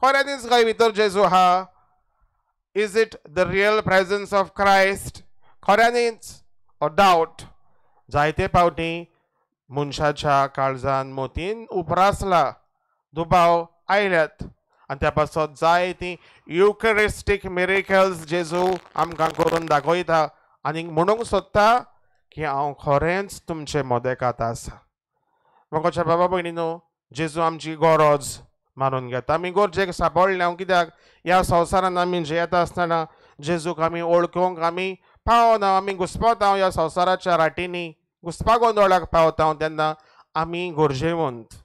खऱ्यांनीच काय भितर जेजू आहा? Is it the real presence of Christ? खऱ्यांनीच ऑर डावट? जायते फावटी मनशाच्या काळजान मोतीन उप्रासला, दुबाव आयल्यात. आनी त्या पासत जायतीं युकरिस्टीक मिरेकल्स जेजू आमकां करून दाखयता आनी म्हणूंक सोदता की हांव खरेंच तुमचे मोदेकांत आसा. मोगाच्या बाबा भयणीनो, जेजू आमची गरज मानून घेता. आमी गरजेक सांपडल्या. कित्याक? ह्या संवसारान आमी जियेता आसतना जेजूक आमी ओळखूंक आमी पावना. आमी घुस्पता ह्या संवसाराच्या राटींनी, घुस्पागोंदळाक पावता तेन्ना आमी गरजेवंत.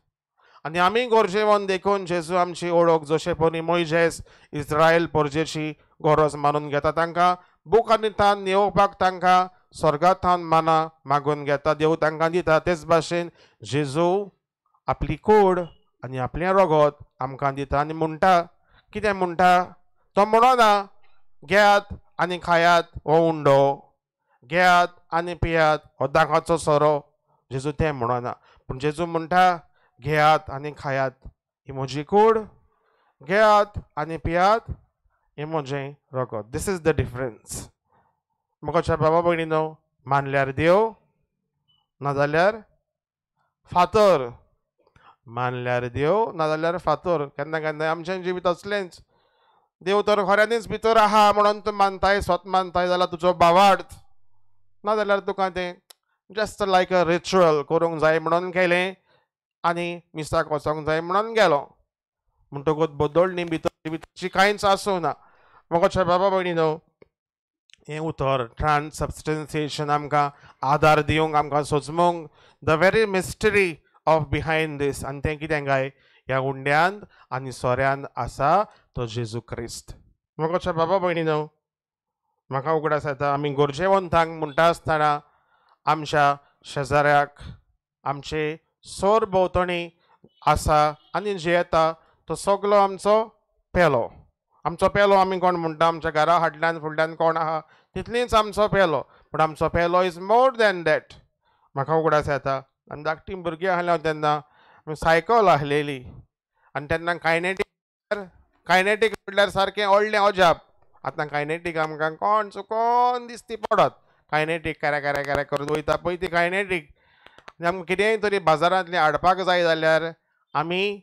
आनी आमी गरजेवंत देखून जेजू आमची ओळख जशे परी मोइजेस इस्रायल पोरजेची गरज मानून घेता. तांकां बूक आनी तान नेवपाक तांकां स्वर्गांतान माना मागून घेता, देव तांकां दिता. तेच भाशेन जेजू आपली कूड आनी आपलें रगत आमकां दिता आनी म्हणटा. कितें म्हणटा? तो म्हणना घेयात आनी खायात हो उंडो, घेयात आनी पियात हो दाकाचो सोरो. जेजू तें म्हणना. पूण जेजू म्हणटा घेयात आनी खायात, ही म्हजी कूड, घेयात आनी पियात हें म्हजें रगत. दिस इज द डिफरन्स. म्हज्या बाबा भयणीनो, मानल्यार देव, नाजाल्यार फातर. मानल्यार देव, नाजाल्यार फातर. केन्ना केन्ना आमचें जिवीत असलेंच. देव तर खऱ्यांनीच भितर आहा म्हणून तूं मानताय, स्वत मानताय जाल्यार तुजो भावार्थ. नाजाल्यार तुका तें जस्ट लायक अ रिच्युअल करूंक जाय म्हणून केलें आनी मिसाक वचोंक जाय म्हणून गेलो. म्हणटकूच बदलणी भितर कांयच आसूं ना. म्हज्या बाबा भयणीनो, हें उतर ट्रान्सबस्टन्सिएशन आमकां आदार दिवंक, आमकां सोजमूंक, the very mystery of behind this. आनी तें कितें काय, ह्या उंड्यान आनी सोऱ्यान आसा तो जेजू क्रिस्त. म्हज्या बाबा भयणीनो, म्हाका उगडास येता, आमी गोरजेवंतांक म्हणटा आसतना आमच्या शेजाऱ्याक, आमचे सोर भोंवतणी आसा आनी जे येता तो सगलो आमचो पेलो. आमचो पेलो आमी कोण म्हणटा, आमच्या घरा फाटल्यान फुडल्यान कोण आहा तितलीच आमचो पेलो. पूण आमचो पेलो इज मोर दॅन दॅट. म्हाका उगडास येता, आमी धाकटीं भुरगीं आसले तेन्ना आमी सायकल आसलेली आनी तेन्ना कायनेटीक म्हणल्यार सारकें व्हडलें अजाप. आतां कायनेटीक आमकां कोण चुकोन दिसती पडत. कायनेटीक कॅरे कॅरे कॅरे करून वयता पळय ती कायनेटीक. आमकां कितेंय तरी बाजारांतलें हाडपाक जाय जाल्यार आमी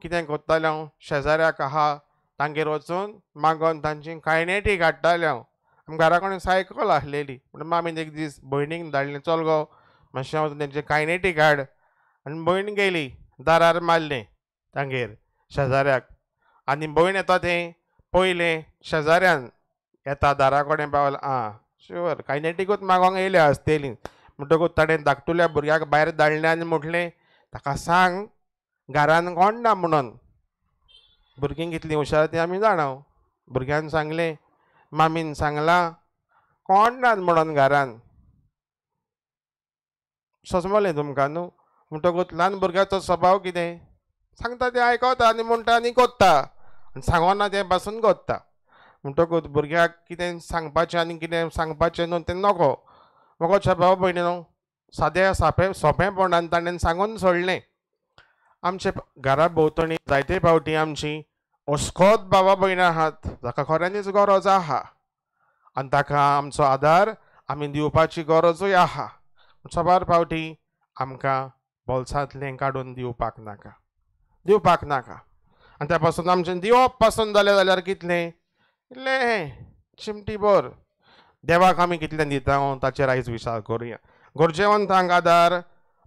कितें करताले, शेजाऱ्याक आहा तांगेर वचून मागोन तांची कायनेटीक हाडटाले. आमच्या घरा कडेन सायकल आसलेली म्हणून मामीन एक दीस भयणीक धाडलें, चल गो मातशें वचून तेंचें कायनेटीक हाड. आनी भयण गेली, दारार मारलें तांगेर शेजाऱ्याक. आनी भयण येता तें पयलें शेजाऱ्यान येता दारा कडेन पावला, आं शुअर कायनेटीकूच मागोंक येयल्या आसतलीं. म्हणटकूच ताणें धाकटुल्या भुरग्याक भायर धाडलें आनी म्हटलें, ताका सांग घरान कोण ना म्हणून. भुरगीं कितलीं हुशार तीं आमी जाणा. भुरग्यान सांगलें, मामीन सांगलां कोण ना म्हणून घरान. सोजमलें तुमकां न्हू. म्हणटकूच ल्हान भुरग्याचो स्वभाव कितें, सांगता तें आयकता आनी म्हणटा आनी कोत्ता, आनी सांगोना तें पासून कोत्ता. म्हणटकूच भुरग्याक कितें सांगपाचें आनी कितें सांगपाचें न्हू तें नकळो. म्हज्या भाव भयणीनो, सादें सोंपेपणान ताणें सांगून सोडलें. आमचे घरा भोंवतणी जायते फावटी आमची अशकोच भावा भयणी आहात जाका खऱ्यांनीच गरज आहा आनी ताका आमचो आदार आमी दिवपाची गरजूय आहा. सबार फावटी आमकां बोल्सांतलें काडून दिवपाक नाका. आनी त्या पासून आमचें दिवप पासून जालें जाल्यार कितलें इल्लें चिमटी भर. देवाक आमी कितलें दिता ताचेर आयज विचार करुया. गोरजेवंतांक आदार,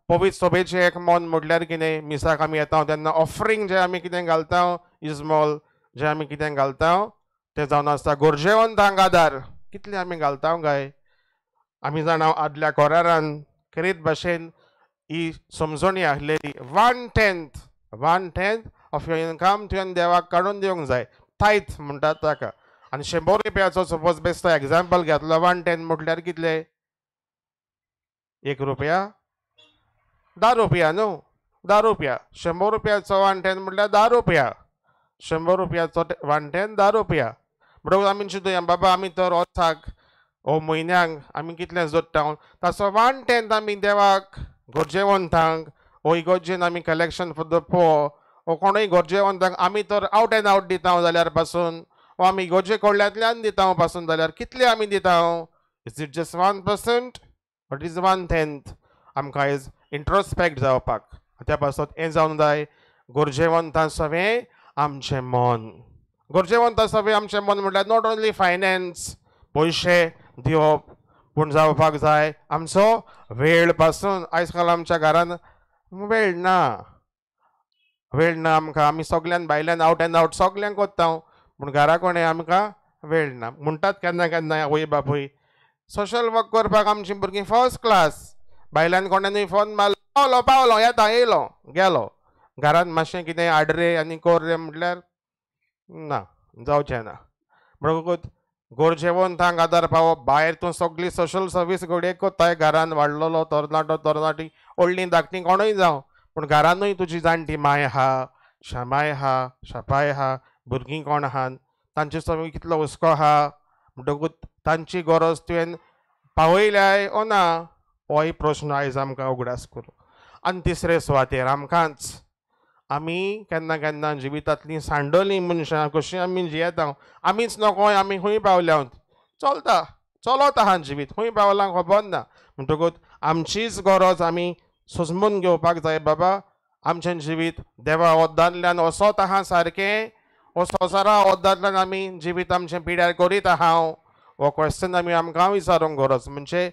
पवित्र सोबेचें एक मन म्हटल्यार कितें, मिसाक आमी येता तेन्ना ऑफरींग जें आमी कितें घालता, इजमॉल जें आमी कितें घालता तें जावन आसता गोरजेवंतांक आदार. कितलें आमी घालता काय. आमी जाणा आदल्या कोरारान खरीत भाशेन ही समजणी आसलेली, 1/10 ऑफ युअर इनकम तुवें देवाक काडून दिवंक जाय. थायथ म्हणटात ताका. आनी 100 रुपयाचो सपोज बेश्टो एग्जाम्पल घेतलो, 1/10 म्हटल्यार कितले, 1 रुपया 10 रुपया न्हू. 10 रुपया. 100 रुपयाचो 1/10 म्हटल्यार 10 रुपया. 100 रुपयाचो 1/10 10 रुपया. म्हणटकूच आमी चिंतुया, बाबा आमी तर वर्साक हो म्हयन्याक आमी कितलें जोडटा, ताचो 1/10 आमी देवाक, गोरजेवंतांक, हो इगोर्जेन आमी कलेक्शन फॉर द पुअर, हो कोणूय गोरजेवंतांक आमी तर आवट एंड आवट दिता जाल्यार पासून, वो आमी इगोर्जे कडल्यांतल्यान दिता पासून जाल्यार कितले आमी दिता. Is it just 1% what is 1/10. आमकां आयज इंट्रोस्पेक्ट जावपाक त्या पासून हें जावन जाय. गोरजेवंतां सवें आमचें मन. गोरजेवंतां सवें आमचें मन म्हटल्यार नॉट ओन्ली फायनान्स, पयशे दिवप, पूण जावपाक जाय आमचो वेळ पासून. आयज काल आमच्या घरान वेळ ना आमकां. आमी सगल्यान भायल्यान आवट एंड आवट सगल्यांक कोत्ता, पूण घरा कोणें आमकां वेळ ना. म्हणटात केन्ना केन्ना आवय बापूय, सोशल वर्क करपाक आमचीं भुरगीं फर्स्ट क्लास. भायल्यान कोणानूय फोन मारलो, पावलो येता येयलो गेलो. घरान मातशें कितें हाड रे आनी कर रे म्हटल्यार ना, जावचें ना. म्हणटकूच गोरजेवंतांक आदार पावप. भायर तूं सगळी सोशल सर्वीस घडये कोत्ताय, घरान वाडलोलो तरणाटी व्हडलीं धाकटीं कोणूय जावं, पूण घरानूय तुजी जाणटी माय आहा, शामाय आहा, शापाय आहा, भुरगीं कोण आहात, तांचे सगळो कितलो हुस्को आहा. म्हणटकूच तांची गरज तुवें पावयल्याय ओ ना, होय प्रश्न आयज आमकां उगडास करूं. आनी तिसरे सुवातेर आमकांच आमी केन्ना केन्ना जिवितांतलीं सांडोलीं मनशां कशीं आमी जियेता आमीच नकोय आमी खंय पावल्या चलता चलत आहा जिवीत खंय पावलां खबर ना म्हणटकूच आमचीच गरज आमी सुजमून घेवपाक जाय बाबा आमचें जिवीत देवा ओद्दांतल्यान वसत आहा सारकें वो संवसारा ओद्दांतल्यान आमी जिवीत आमचें पिड्यार करीत आहा हो क्वेश्चन आमी आमकां विचारूंक गरज म्हणजे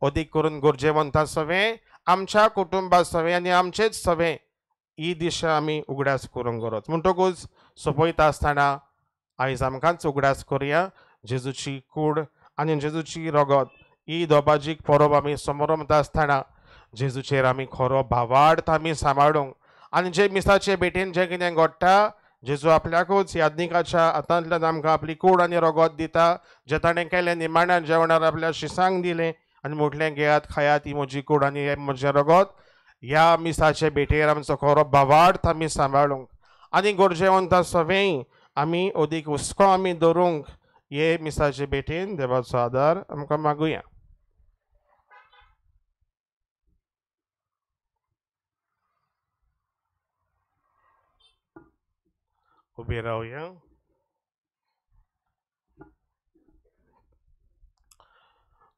अदीक करून गुरजेवंतां सवें आमच्या कुटुंबा सवें आनी आमचेच सवें ही दिशा आमी उगड्यास करूंक गरज म्हणटकूच सोंपयता आसतना आयज आमकांच उगड्यास करुया जेजूची कूड आनी जेजूची रगत ही दोबाजीक परब आमी समोर म्हणटा आसतना जेजूचेर आमी खरो भावार्थ आमी सांबाळूंक आनी जे मिसाचे भेटेन जें कितें घडटा जेजू आपल्याकूच यादनिकाच्या हातांतल्यान आमकां आपली कूड आनी रगत दिता जें ताणें केलें निमाण्या जेवणार आपल्या शिसांक दिलें आनी म्हटलें घेयात खायात ही म्हजी कूड आनी हें म्हजें रगत ह्या मिसाचे भेटेर आमचो खरो भावार्थ आमी सांबाळूंक आनी गरजेवंतां सवें आमी अदीक हुस्को आमी दवरूंक हे मिसाचे भेटेन देवाचो आदार आमकां मागुया. उबे रावया.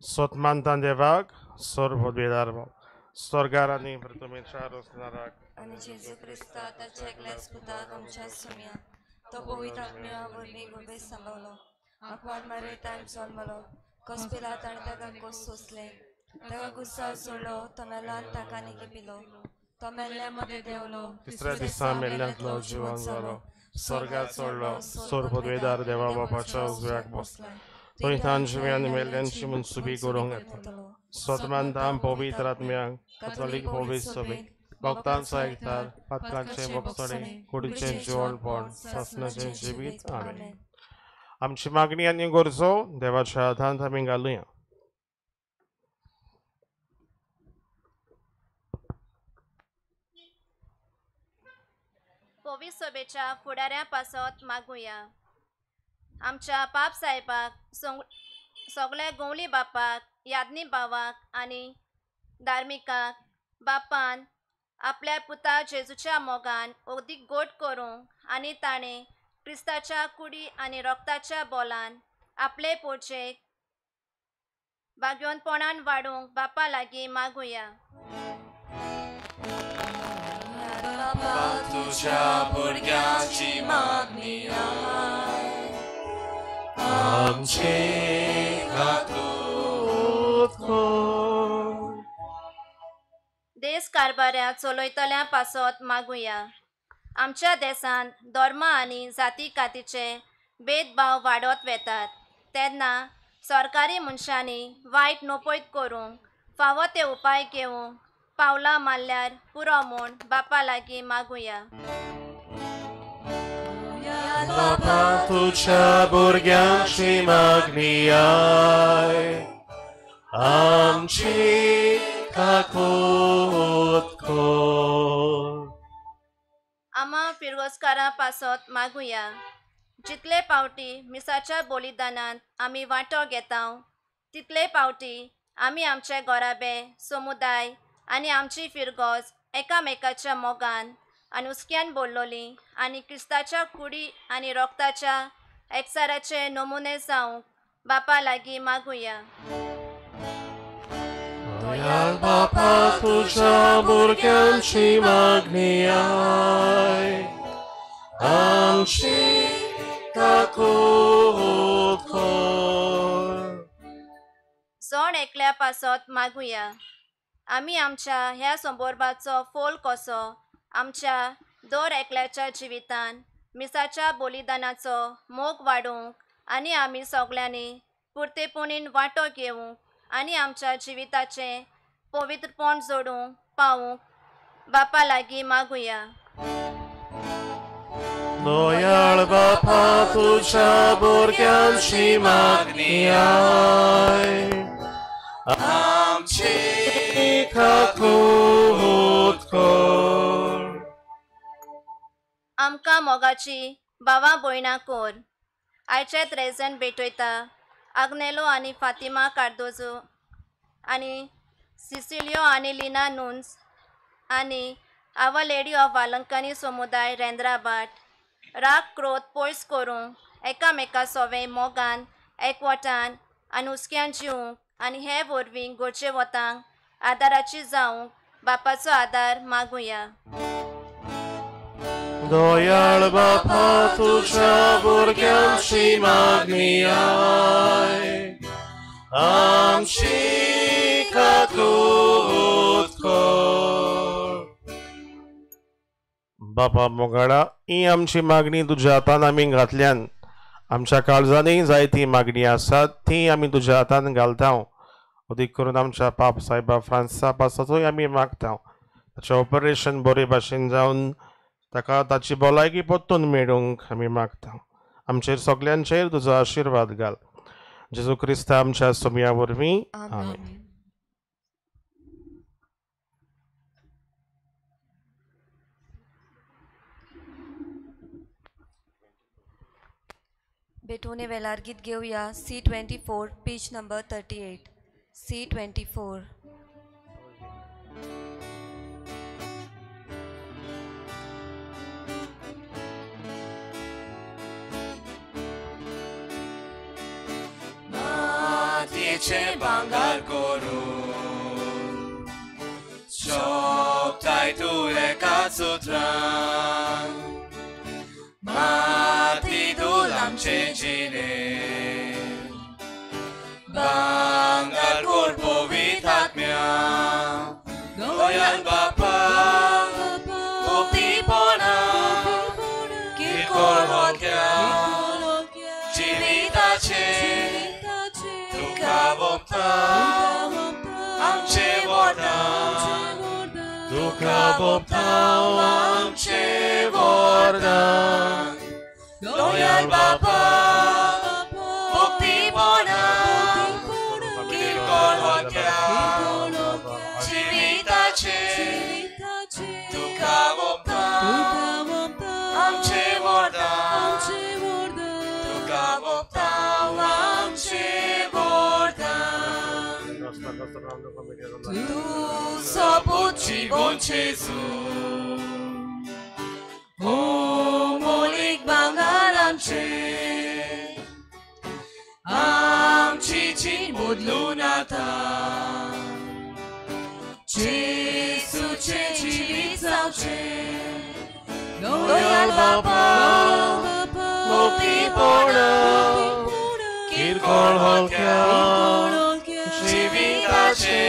स्वतमानता देवाक सर्वोदयदार स्वर्गार आनी पृथ्वीच्या रचणाराक आनी जेजू क्रिस्ता ताच्या एकल्याच पुताक आमच्या सुम्या तो पवित्र आत्म्या वरवीं गुबे सांबाळलो आंखवान मारे टायम जल्मलो कोस्पिला ताणें ताका कोस सोंसले ताका गुस्सा सोडलो तो मेलान ताका निकी पिलो तो मेल्ल्या मदें देंवलो तिसऱ्या दिसा मेल्ल्यांतलो जिवन जालो स्वर्गात चडलो सर्वोदयदार देवा बापाच्या उजव्याक बसला थंय तान जिव्यान मेल्ल्यांची मनसुबी करूंक येता स्वतमानता पवित्र आत्म्याक कॅथॉलिक पवित्र सभेक भक्तांचो एकठार पातकांचे वखसणे कुडीचें जेवणपण सासणाचें जिवीत आमेन. आमची मागणी आनी गरजो देवाच्या हातांत आमी घालुया. पवित्र सभेच्या फुडाऱ्या पासत मागुया. आमच्या पाप साहेबाक सगळे गवळी बापाक यादनी बावाक आनी धार्मिकाक बापान आपल्या पुता जेजूच्या मोगान अदीक गोड करूंक आनी ताणें क्रिस्ताच्या कुडी आनी रक्ताच्या बोलान आपले पोटचेक भाग्योनपणान वाडूंक बापा लागीं मागुया. तुझ्या भुरग्याची मागणी आमचे देश कारभाऱ्या चलयतल्या पासत मागुया. आमच्या देशांत धर्म आनी जाती कातीचे भेदभाव वाडत वेतात तेन्ना सरकारी मनशांनी वायट नोपयत करूंक फावो ते उपाय घेवंक पावलां मारल्यार पुरो म्हूण बापा लागीं मागुया. बापा तुझ्या भुरग्यांची मागणी आमची काकूत कर. आमा फिरगोस्कारा पासत मागुया. जितले पावटी मिसाच्या बलिदानांत आमी वांटो घेता तितले पावटी आमी आमचे घोराबे समुदाय आनी आमची फिरगोस एकामेकाच्या मोगान आनी हुस्क्यान बोल्लोली आनी क्रिस्ताच्या कुडी आनी रक्ताच्या एकचाराचे नमुने जावंक बापा लागीं मागुया. बापा तुझ्या भुरग्यांची मागणी आमची काकूत कर. जण एकल्या पासत मागुया. आमी आमच्या ह्या संबोरबाचो फोल कसो आमच्या दर एकल्याच्या जिवितान मिसाच्या बलिदानाचो मोग वाडोवंक आनी आमी सगळ्यांनी पुर्तेपणीन वांटो घेवंक आनी आमच्या जिविताचें पवित्रपण जोडूंक पावूंक बापा लागीं मागुया. दयाळ बापा तुझ्या भुरग्यांची मागणी आमची काकूत कर. आमकां मोगाची भावां भयणां कोर. आयचेत रेजन भेटयता आग्नेलो आनी फातिमा कार्दोजो आनी सिसिलियो आनी लिना नुन्स आनी आवर लेडी ऑफ वालंकनी समुदाय रेंद्राबाट राग क्रोध पयस करूंक एकामेका सोवे मोगान एकवटान आनी हुस्क्यान जिवंक आनी हे वरवीं घरचे वतांक आदाराची जावंक बापाचो आदार मागुया. दयाळ बापा तुझ्या भुरग्यांची मागणी आय आमची काकूत कर. बापा मोगाळा ही आमची मागणी तुझ्या हातान आमी घातल्यान आमच्या काळजांनी जायती मागणी आसात ती आमी तुझ्या हातान घालता. अदीक करून आमच्या पाप साहेबा फ्रांसिसा पासतूय आमी मागता ताचें ऑपरेशन बरे भाशेन जावन ताका ताची भलायकी परतून मेळूंक आमी मागता. आमचेर सगल्यांचेर तुजो आशिर्वाद घाल. जेजू क्रिस्त आमच्या सोमया वरवीं आमेन. बेटोने वेलार गीत घेऊया. C24 page number 38. C24. मातयेचे भांगार करून शोभताय तूं एकाच उतरान माती धूल आमचे जिणे भांगार कोर पवित्र आत्म्या दयाल बापा मुक्तीपणा किरकोळ होत्या जिविताचे तुका वोगता आमचे वरदान तुका वोगता आमचे वरदान दयाल बापा मुक्तीपणा किरकोळ होत्या जिविताचे तुका वोगता आमचे वरदान तुका वोगता आमचे वरदान तूं सोबूत जीवन जेजू ओ मोलीक भांगार आमचे आमची जीण बदलून आता जेजूचे जिवीत जावचे दयाल बापा मुक्तीपणा किरकोळ होत्या जिविताचे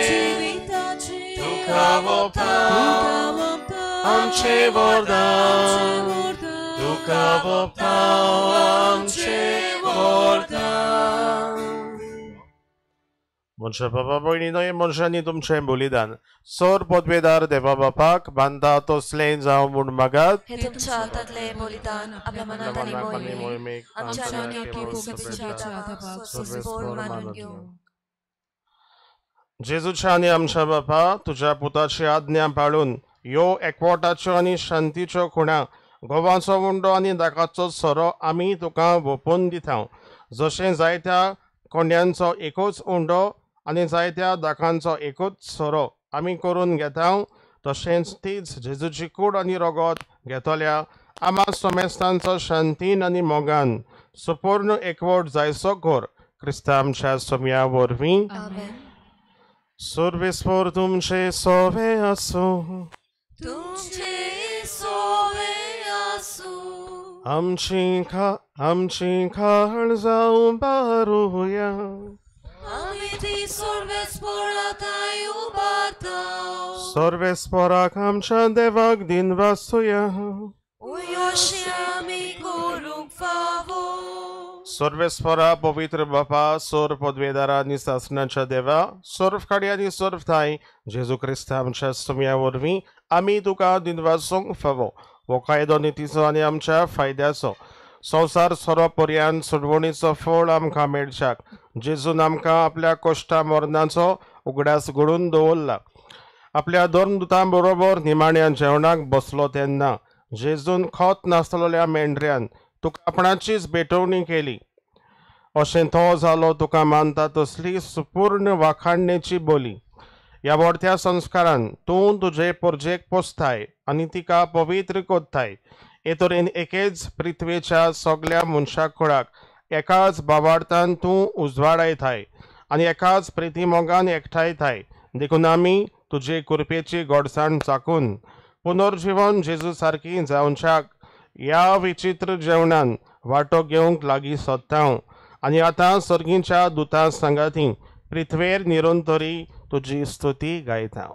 तुका वोगता आमचे वरदान तुका वोगता आमचे वरदान. मनशा बाबा भयणीनो हे मनशांनी तुमचें बलिदान सोर पदवेदार देवा बापाक बांदा तसले जावं म्हूण मागात. हे तुमच्या हातातले बलिदान आपल्या मनात आणि मोहिमेक आमच्या नाकी पोर मानून घेऊ. जेजूच्या आनी आमच्या बापा तुझ्या पुताची आज्ञा पाळून ह्यो एकवटाच्यो आनी शांतीच्यो खुणा गोवाचो उंडो आनी दाकाचो सोरो आमी तुका ओपून दिता. जशें जायत्या कोंड्यांचो एकूच उंडो आनी जायत्या दाकांचो एकूच सोरो आमी करून घेता तशेंच तीच जेजूची कूड आनी रगत घेतल्या आमा सोमेस्तांचो शांतीन आनी मोगान सुपूर्ण एकवट जायसो घोर क्रिस्ता आमच्या सोमया वरवीं. सर्वेस्पर तुमचे सोवे आसूं तुमचे सोवे आसूं आमची खाळ जावं बारुया आमी ती सर्वेस्पराताय उबारताव सर्वेस्पराक आमच्या देवाक दिन वासुया उयोशी आमी करूंक फावो. सर्वेस्परा पवित्र बापा सोर पदवेदारा आनी सासणाच्या देवा सर्व काडी आनी सर्व थाय जेजू क्रिस्त आमच्या सोमया वरवीं आमी तुका दिनवासूंक फावो. हो कायदो नितीचो आनी आमच्या फायद्याचो संवसार सोरो पर्यंत सोडवणीचो फळ आमकां मेळच्याक जेजून आमकां आपल्या कोश्टा मरणाचो उगडास घडोवन दवरला. आपल्या दोन दुतां बरोबर निमाण्या जेवणाक बसलो तेन्ना जेजून खोत नासलेल्या मेंढऱ्यान तुका आपणाचीच भेटवणी केली. अशें तो जालो तुका मानता तसली सुपूर्ण वाखाणणेची बोली ह्या व्हडत्या संस्कारान तूं तुजे पोरजेक पोसताय आनी तिका पवित्र कोत्ताय. हे तरेन एकेच पृथ्वीच्या सगळ्या मनशाक कुळाक एकाच बाबार्थान तूं उजवाडायताय आनी एकाच प्रितीमोगान एकठायताय. देखून आमी तुजे कृपेची गोडसाण चाकून पुनर्जीवन जेजू सारकी जावच्याक ह्या विचित्र जेवणान वांटो घेवंक लागीं सोदता आनी आतां सर्गीच्या दुतां सांगाती पृथ्वेर निरंतरी तुजी स्तुती गायता.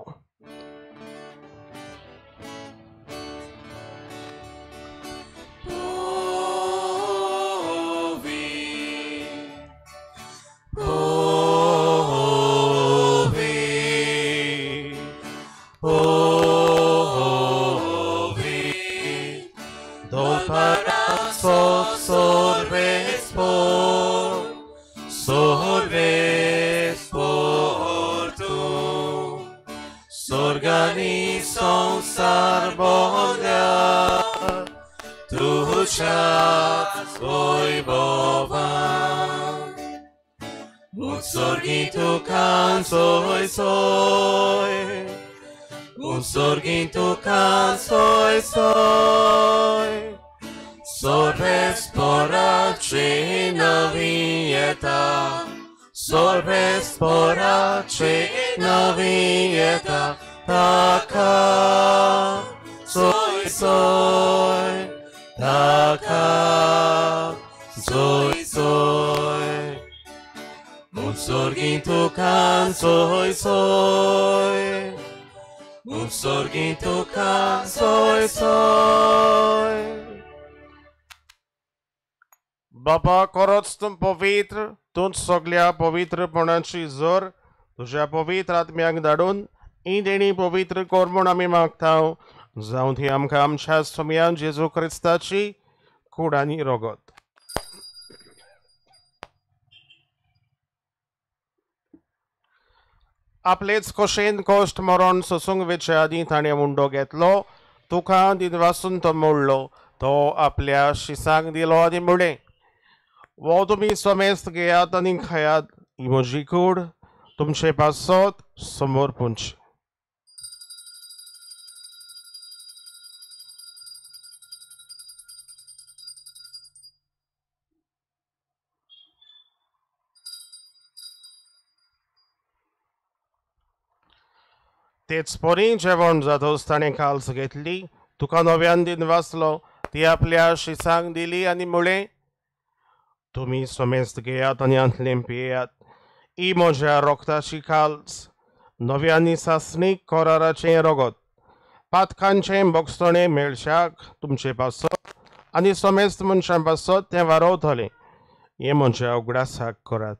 Sorgani संसार बोल्या तुझ्याच वैभवान उत्सर्गी तुका सोय सोय उत्सर्गी तुका सोय सोय Sorbesporace navieta Sorbesporace navieta Taka soy soy Taka soy soy Utsorgintu kan soy soy Utsorgintu kan soy soy बापा खरोच तूं पवित्र तूं सगळ्या पवित्रपणाची जोर तुज्या पवित्र आत्म्याक धाडून ही देणी पवित्र कर म्हूण आमी मागता जावं ती आमकां आमच्या सोम्यान जेजू क्रिस्ताची कूड आनी रगत. आपलेच खोशेन कोश्ट मरण सोसूंक वेचे आदी ताणें मुंडो घेतलो तुका दिनवासून तो मोडलो तो आपल्या शिसांक दिलो आनी म्हळें वो तुमी समेस्त घेयात आनी खायात ही म्हजी कूड तुमचे पासत समोर पुंची. तेच पोरी जेवण जातोच ताणें काल्स घेतली तुका नव्यान दिन वाचलो ती आपल्या शिसांक दिली आनी म्हळें तुमी समेस्त घेयात आनी आंतलें पियेयात ही म्हज्या रोगताची काल्स नव्यानी सासणीक कोराराचें रगत पातकांचें बोगसणें मेळशाक तुमचे पासत आनी समेस्त मनशां पासत तें वारवतलें हें म्हज्या उगडासाक करात.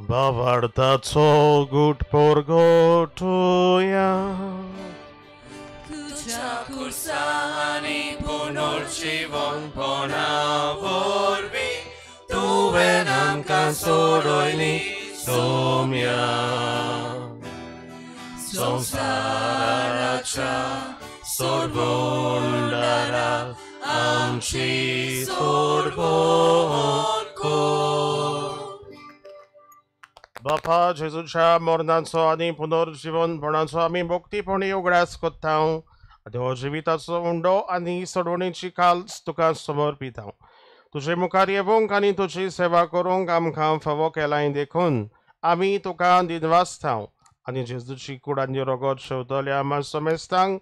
Bavartaco gut porgotuja Tudzia kursani punorcivon ponavorvi Tuve nam kansorojni somja Samsaracha sorbondara amci sorbonko बापा जेजूच्या मरणाचो आनी पुनर्जीवनपणाचो आमी मुक्तीपणी उगडास कोत्ता देव जिविताचो उंडो आनी सडवणेची काल्स तुका समर्पिता. तुजे मुखार येवंक आनी तुजी सेवा करूंक आमकां फावो केलाय देखून आमी तुका दिनवासता आनी जेजूची कूड आनी रगत शेवतल्या आमा समेस्तांक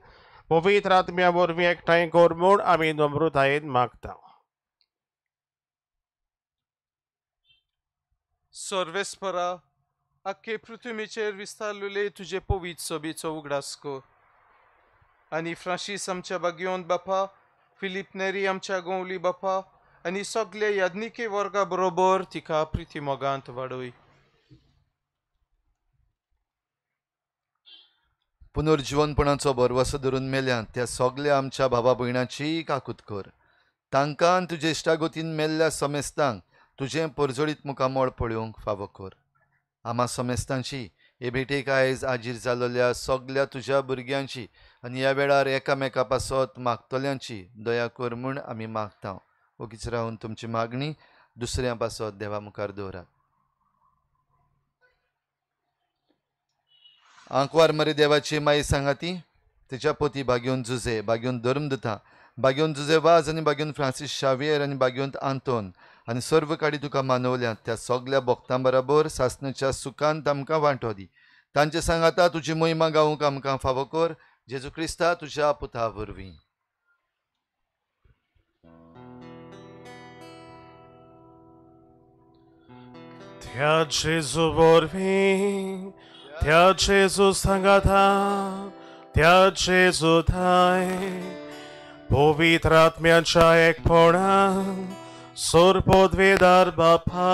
पवित्र आत्म्या वरवीं एकठांय कर म्हूण आमी नम्रतायेन मागता. सर्वेस्परा आख्खे पृथ्वीचेर विस्तारलेले तुजे पवित्र सोबीचो उगडास कर आनी फ्रांसीस आमच्या बागयोन बापा फिलीप नेरी आमच्या गोंवली बापा आनी सगळे याज्ञिके वर्गा बरोबर तिका प्रिती मोगांत वाडय. पुनर्जीवनपणाचो भरवसो धरून मेल्यात त्या सगळ्या आमच्या भावा भयणांची काकूत कर. तांकां तुजे इश्टागोतीन मेल्ल्या समेस्तांक तुजें परजळीत मुखामळ पळोवंक फावो कर. आमा समेस्तांची हे भेटेक आयज हाजीर जाल्ल्या सगल्या तुज्या भुरग्यांची आनी ह्या वेळार एकामेका पासत मागतल्यांची दया कर म्हूण आमी मागता. ओगीच रावन तुमची मागणी दुसऱ्या पासत देवा मुखार दवरात. आंकवार मरे देवाची माई सांगाती तिच्या पोती बागेवन जुजे बागेवन धर्मदता बागेवन जुजे वाज आनी बागेवन फ्रांसीस शावियर आनी बागेवन आंतोन आनी सर्व काडी तुका मानवल्या त्या सगल्या भक्तां बरोबर सासणाच्या सुखांत आमकां वांटो दी. तांचे सांगाता तुजी मोहिमा गावूंक आमकां फावो कर. जेजू क्रिस्ता तुज्या पुता वरवीं. त्या जेजू वरवीं त्या जेजू सांगाता त्या जेजू थाय पवित्र आत्म्याच्या एकपणान सोरपोद्वेदार बापा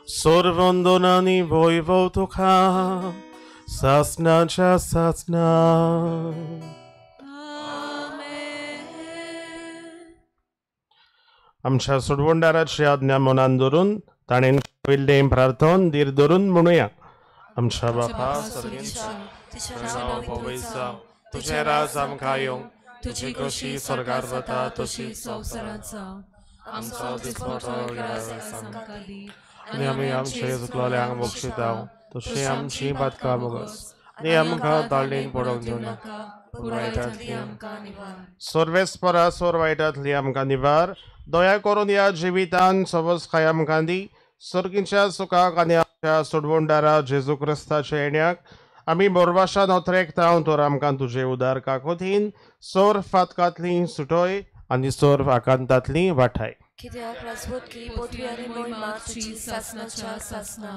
सोरवंदनांनी वैभव तुका सासणाच्या सासना. आमच्या सोडवणदाराची आज्ञा मनान धरून ताणें कविल्लें प्रार्थन धीर धरून म्हणुया. आमच्या बापा तुझे राज आमकां येवं तुजी कशी स्वर्गार जाता तशी संवसारांत जावं. आमचो दिसपट्टो आमकां दी आनी आमी आमचे चुकलोल्यांक बक्षितांव तशी आमची पातकां बोगस आनी आमकां ताळणेन पडोवंक दिवं नाका पूण वायटांतली आमकां निवार. सर्वेस्परा सोर वायटांतली आमकां निवार. दया करून ह्या जिवितान सबस खाय आमकां दी. सर्गीच्या सुखाक आनी आमच्या सोडवणदारा जेजू क्रिस्ताच्या येण्याक आमी बोरवाशान ओथरेकतांव तर आमकां तुजे उदार काकोतीन सोर फातकांतली सुटोय आनी सोर आकांतांतली वाठाय. कित्याक राजपूत की पदवी आनी मोहिमा तुजी सासणाच्या सासना.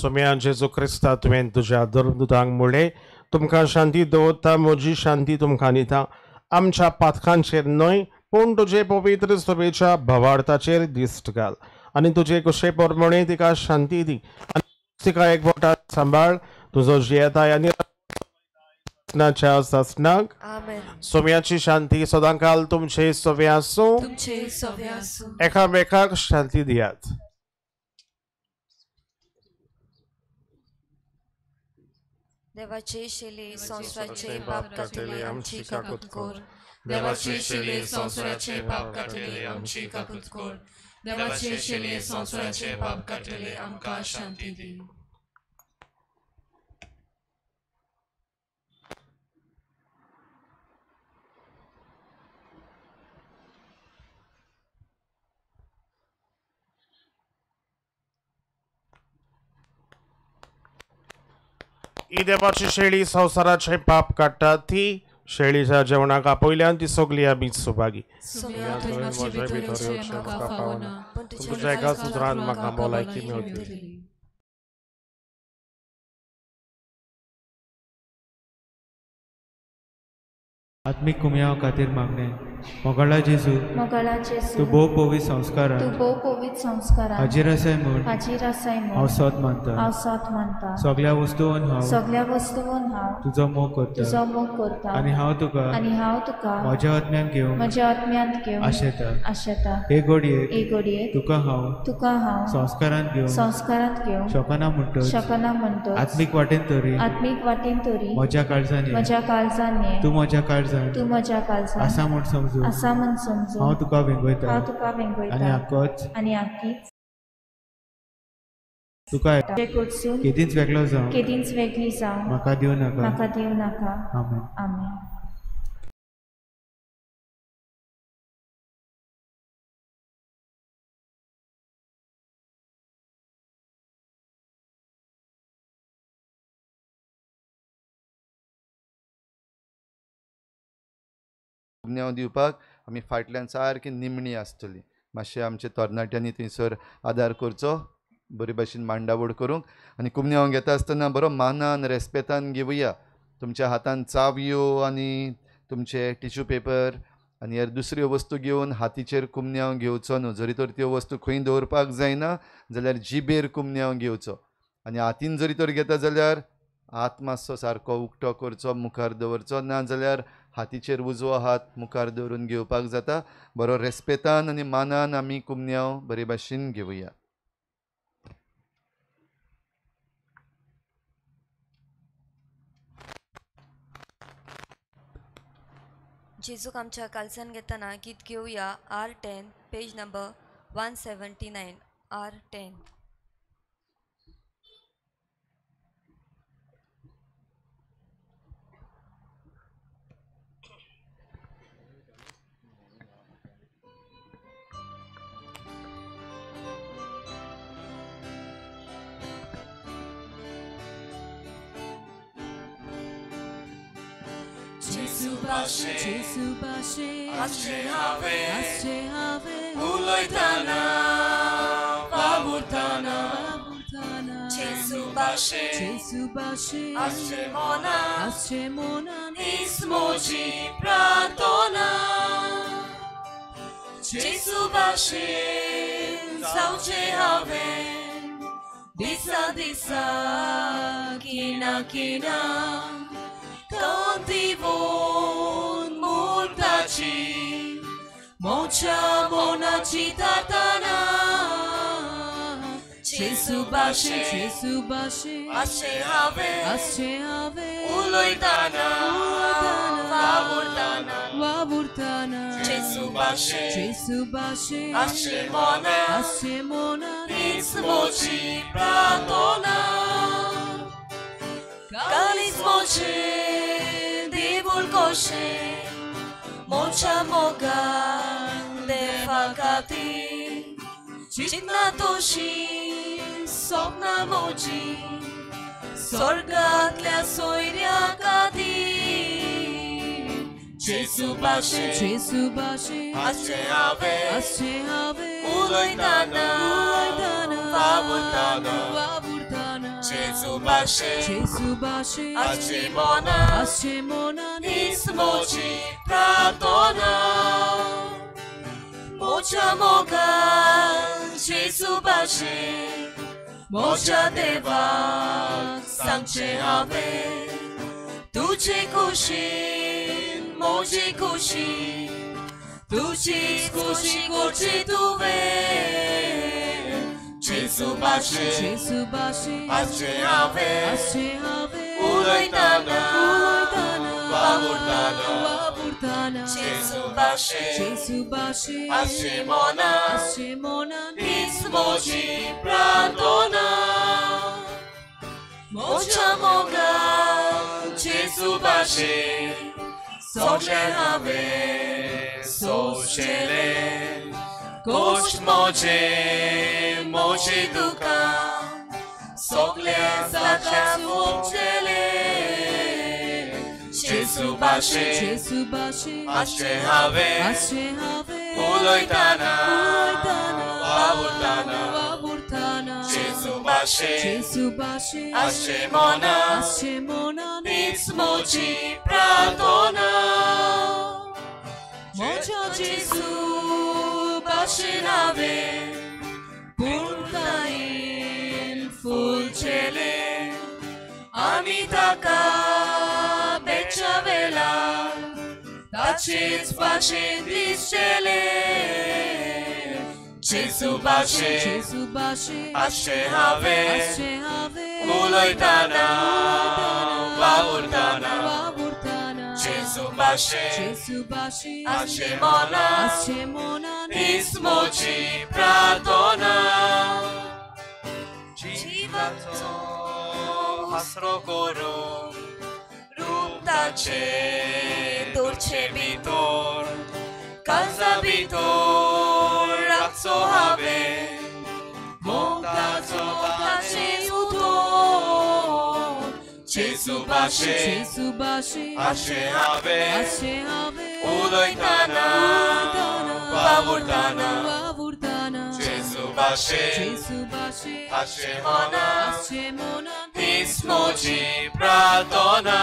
सोम्या जेजू क्रिस्ता तुवें तुज्या धर्मदुतांक म्हणलें तुमकां शांती दवरता म्हजी शांती तुमकां दिता. आमच्या पातकांचेर न्हय पूण तुजे पवित्र सभेच्या भवार्थाचेर दिश्ट घाल आनी तुजे कुशे परमणे तिका शांती दी आनी तिका एकवटात सांबाळ. तुजो जियेताय आनी सासणाच्या सासनाक. सोम्याची शांती सदांकाल तुमचे सवे आसूं. एकामेकाक शांती दियात. देवाचे शेले संवसाराचे पाप कातले आमची काकूत कोर. देवाचे शेले संवसाराचे पाप कातले आमची काकूत कोर. देवाचे शेले संवसाराचे पाप कातले आमकां शांती दी. ही देवाची शेळी संवसाराचे पाप काडटा ती शेळीच्या जेवणाक आपयल्यान ती सगली आमी सुभागी. तुज्या एका सुत्रान म्हाका भलायकी मेळटली. आत्मिक कुमयाव खातीर मागणे. मोगाळा जेजू तूं भोव पवित्र संस्कारांत हाजीर आसाय म्हूण हांव सत मानता. सगळ्या वस्तूंत हांव तुजो मोग करता आनी हांव तुका म्हज्या आत्म्यांत घेवंक आशेता. हे घडयेक तुका हांव संस्कारांत घेवंक शकना म्हणटच आत्मीक वाटेन तरी म्हज्या काळजांत तूं म्हज्या काळजांत आसा म्हूण समजून हांव तुका वेंगयता आनी आख्खीच तुका केदींच वेगळो जावं म्हाका दिवं नाका. आमेन. कुमन्यांव दिवपाक आमी फाटल्यान सारकी निमणी आसतली. मातशें आमच्या तरणाट्यांनी थंयसर आदार करचो बरे भाशेन मांडावळ करूंक. आनी कुमन्यांव घेता आसतना बरो मानान रेस्पेतान घेवया. तुमच्या हातान चावयो आनी तुमचे टिश्यू पेपर आनी हेर दुसऱ्यो वस्तू घेवन हातीचेर कुमन्यांव घेवचो न्हू. जरी तर त्यो वस्तू खंय दवरपाक जायना जाल्यार जिबेर कुमन्यांव घेवचो. आनी हातीन जरी तर घेता जाल्यार हात मातसो सारको उक्तो करचो मुखार दवरचो. ना जाल्यार हातीचेर उजवो हात मुखार दवरून घेवपाक जाता. बरो रेस्पेतान आनी मानान आमी कुमन्यांव बरे भाशेन घेवया. जेजूक आमच्या कालसान घेताना गीत घेऊया R10 page number 179 R10. Jesu bashe Asche have Uloitana Vavurtana Jesu bashe Asche mona Nismoji pratona Jesu bashe Sauce have Disa Kina Cantivon multaci Mocha monaci tatana Jesu bashe Asche have Uloitana Vavurtana Jesu bashe Asche mona Nismoci pratona Calismoce Divulcoce Mocha moga de facati Citna toshi Sopna moji Sorgat la soiria cadi Jesu bashe Asche have Uloitana Vavurtana Jesu bashe Asche mona Nismoci pratona Mocha moga Jesu bashe Mocha deva Sanche have Tuce kushin Moji kushin Tuci kushin Kurci tuve Jesu bashe Asche have Uloitana Vavurtana Jesu bashe Asche mona Nismoci pratona Mocha moga Jesu bashe Socle have Sociele Gość moce duca Socle zacia mucele Jesu bashe Asche have Uloitana Vavurtana Jesu bashe Asche mona Nismoci pratona Mocha Jesu bashe nave Punta in fulcele Amitaka bechavela Taciți bashe discele Jesu bashe Asche have Uloitana Vavurtana Jesu bashe Asche mona Nismoci pratona Jivato hasrokoro Ruptace Dulce vitor Casa vitor Razzo have Montazo pace utor Jesu bashe Asche have Uloitana Vavurtana Jesu bashe Asche mona Nismoci pratona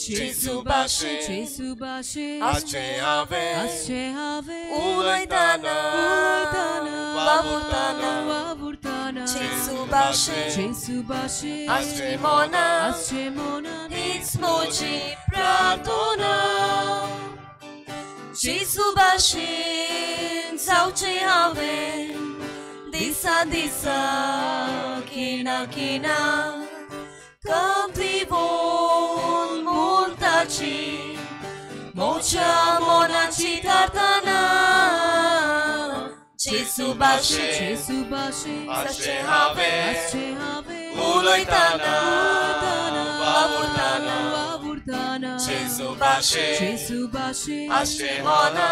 Jesu bashe Asche have Uloitana Vavurtana Gesù başı Ashimona Ascemona Hismoci Pratona Gesù bashin Sauce have Disa disa Kina kina Captivon Murtaci Mocha monaci tartana Gesù bashin Sace have Uloitana Vavurtana Gesù bashin Ashemona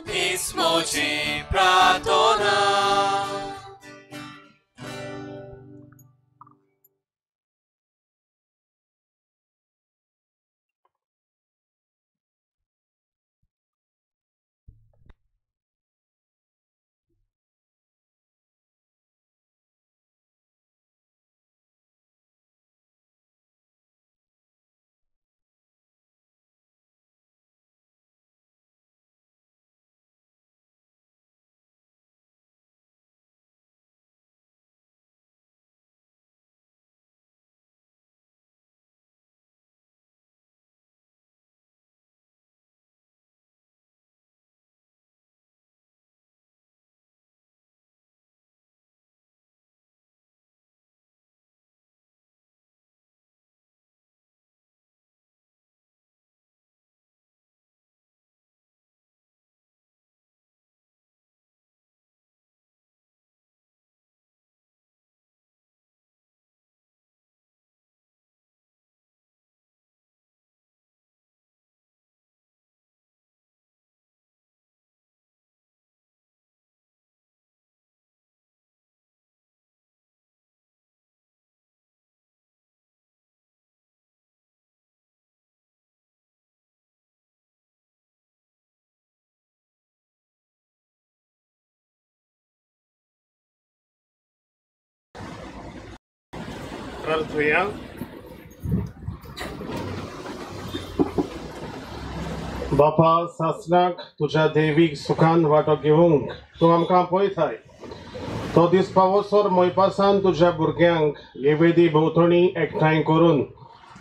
Hismoci Pratona प्रार्थूया. बापा सासणाक तुझ्या देवीक सुखान वांटो घेवंक तूं आमकां पळयताय. तो दीस पावसोर मोयपासान तुज्या भुरग्यांक येवेदी भोंवतणी एकठांय करून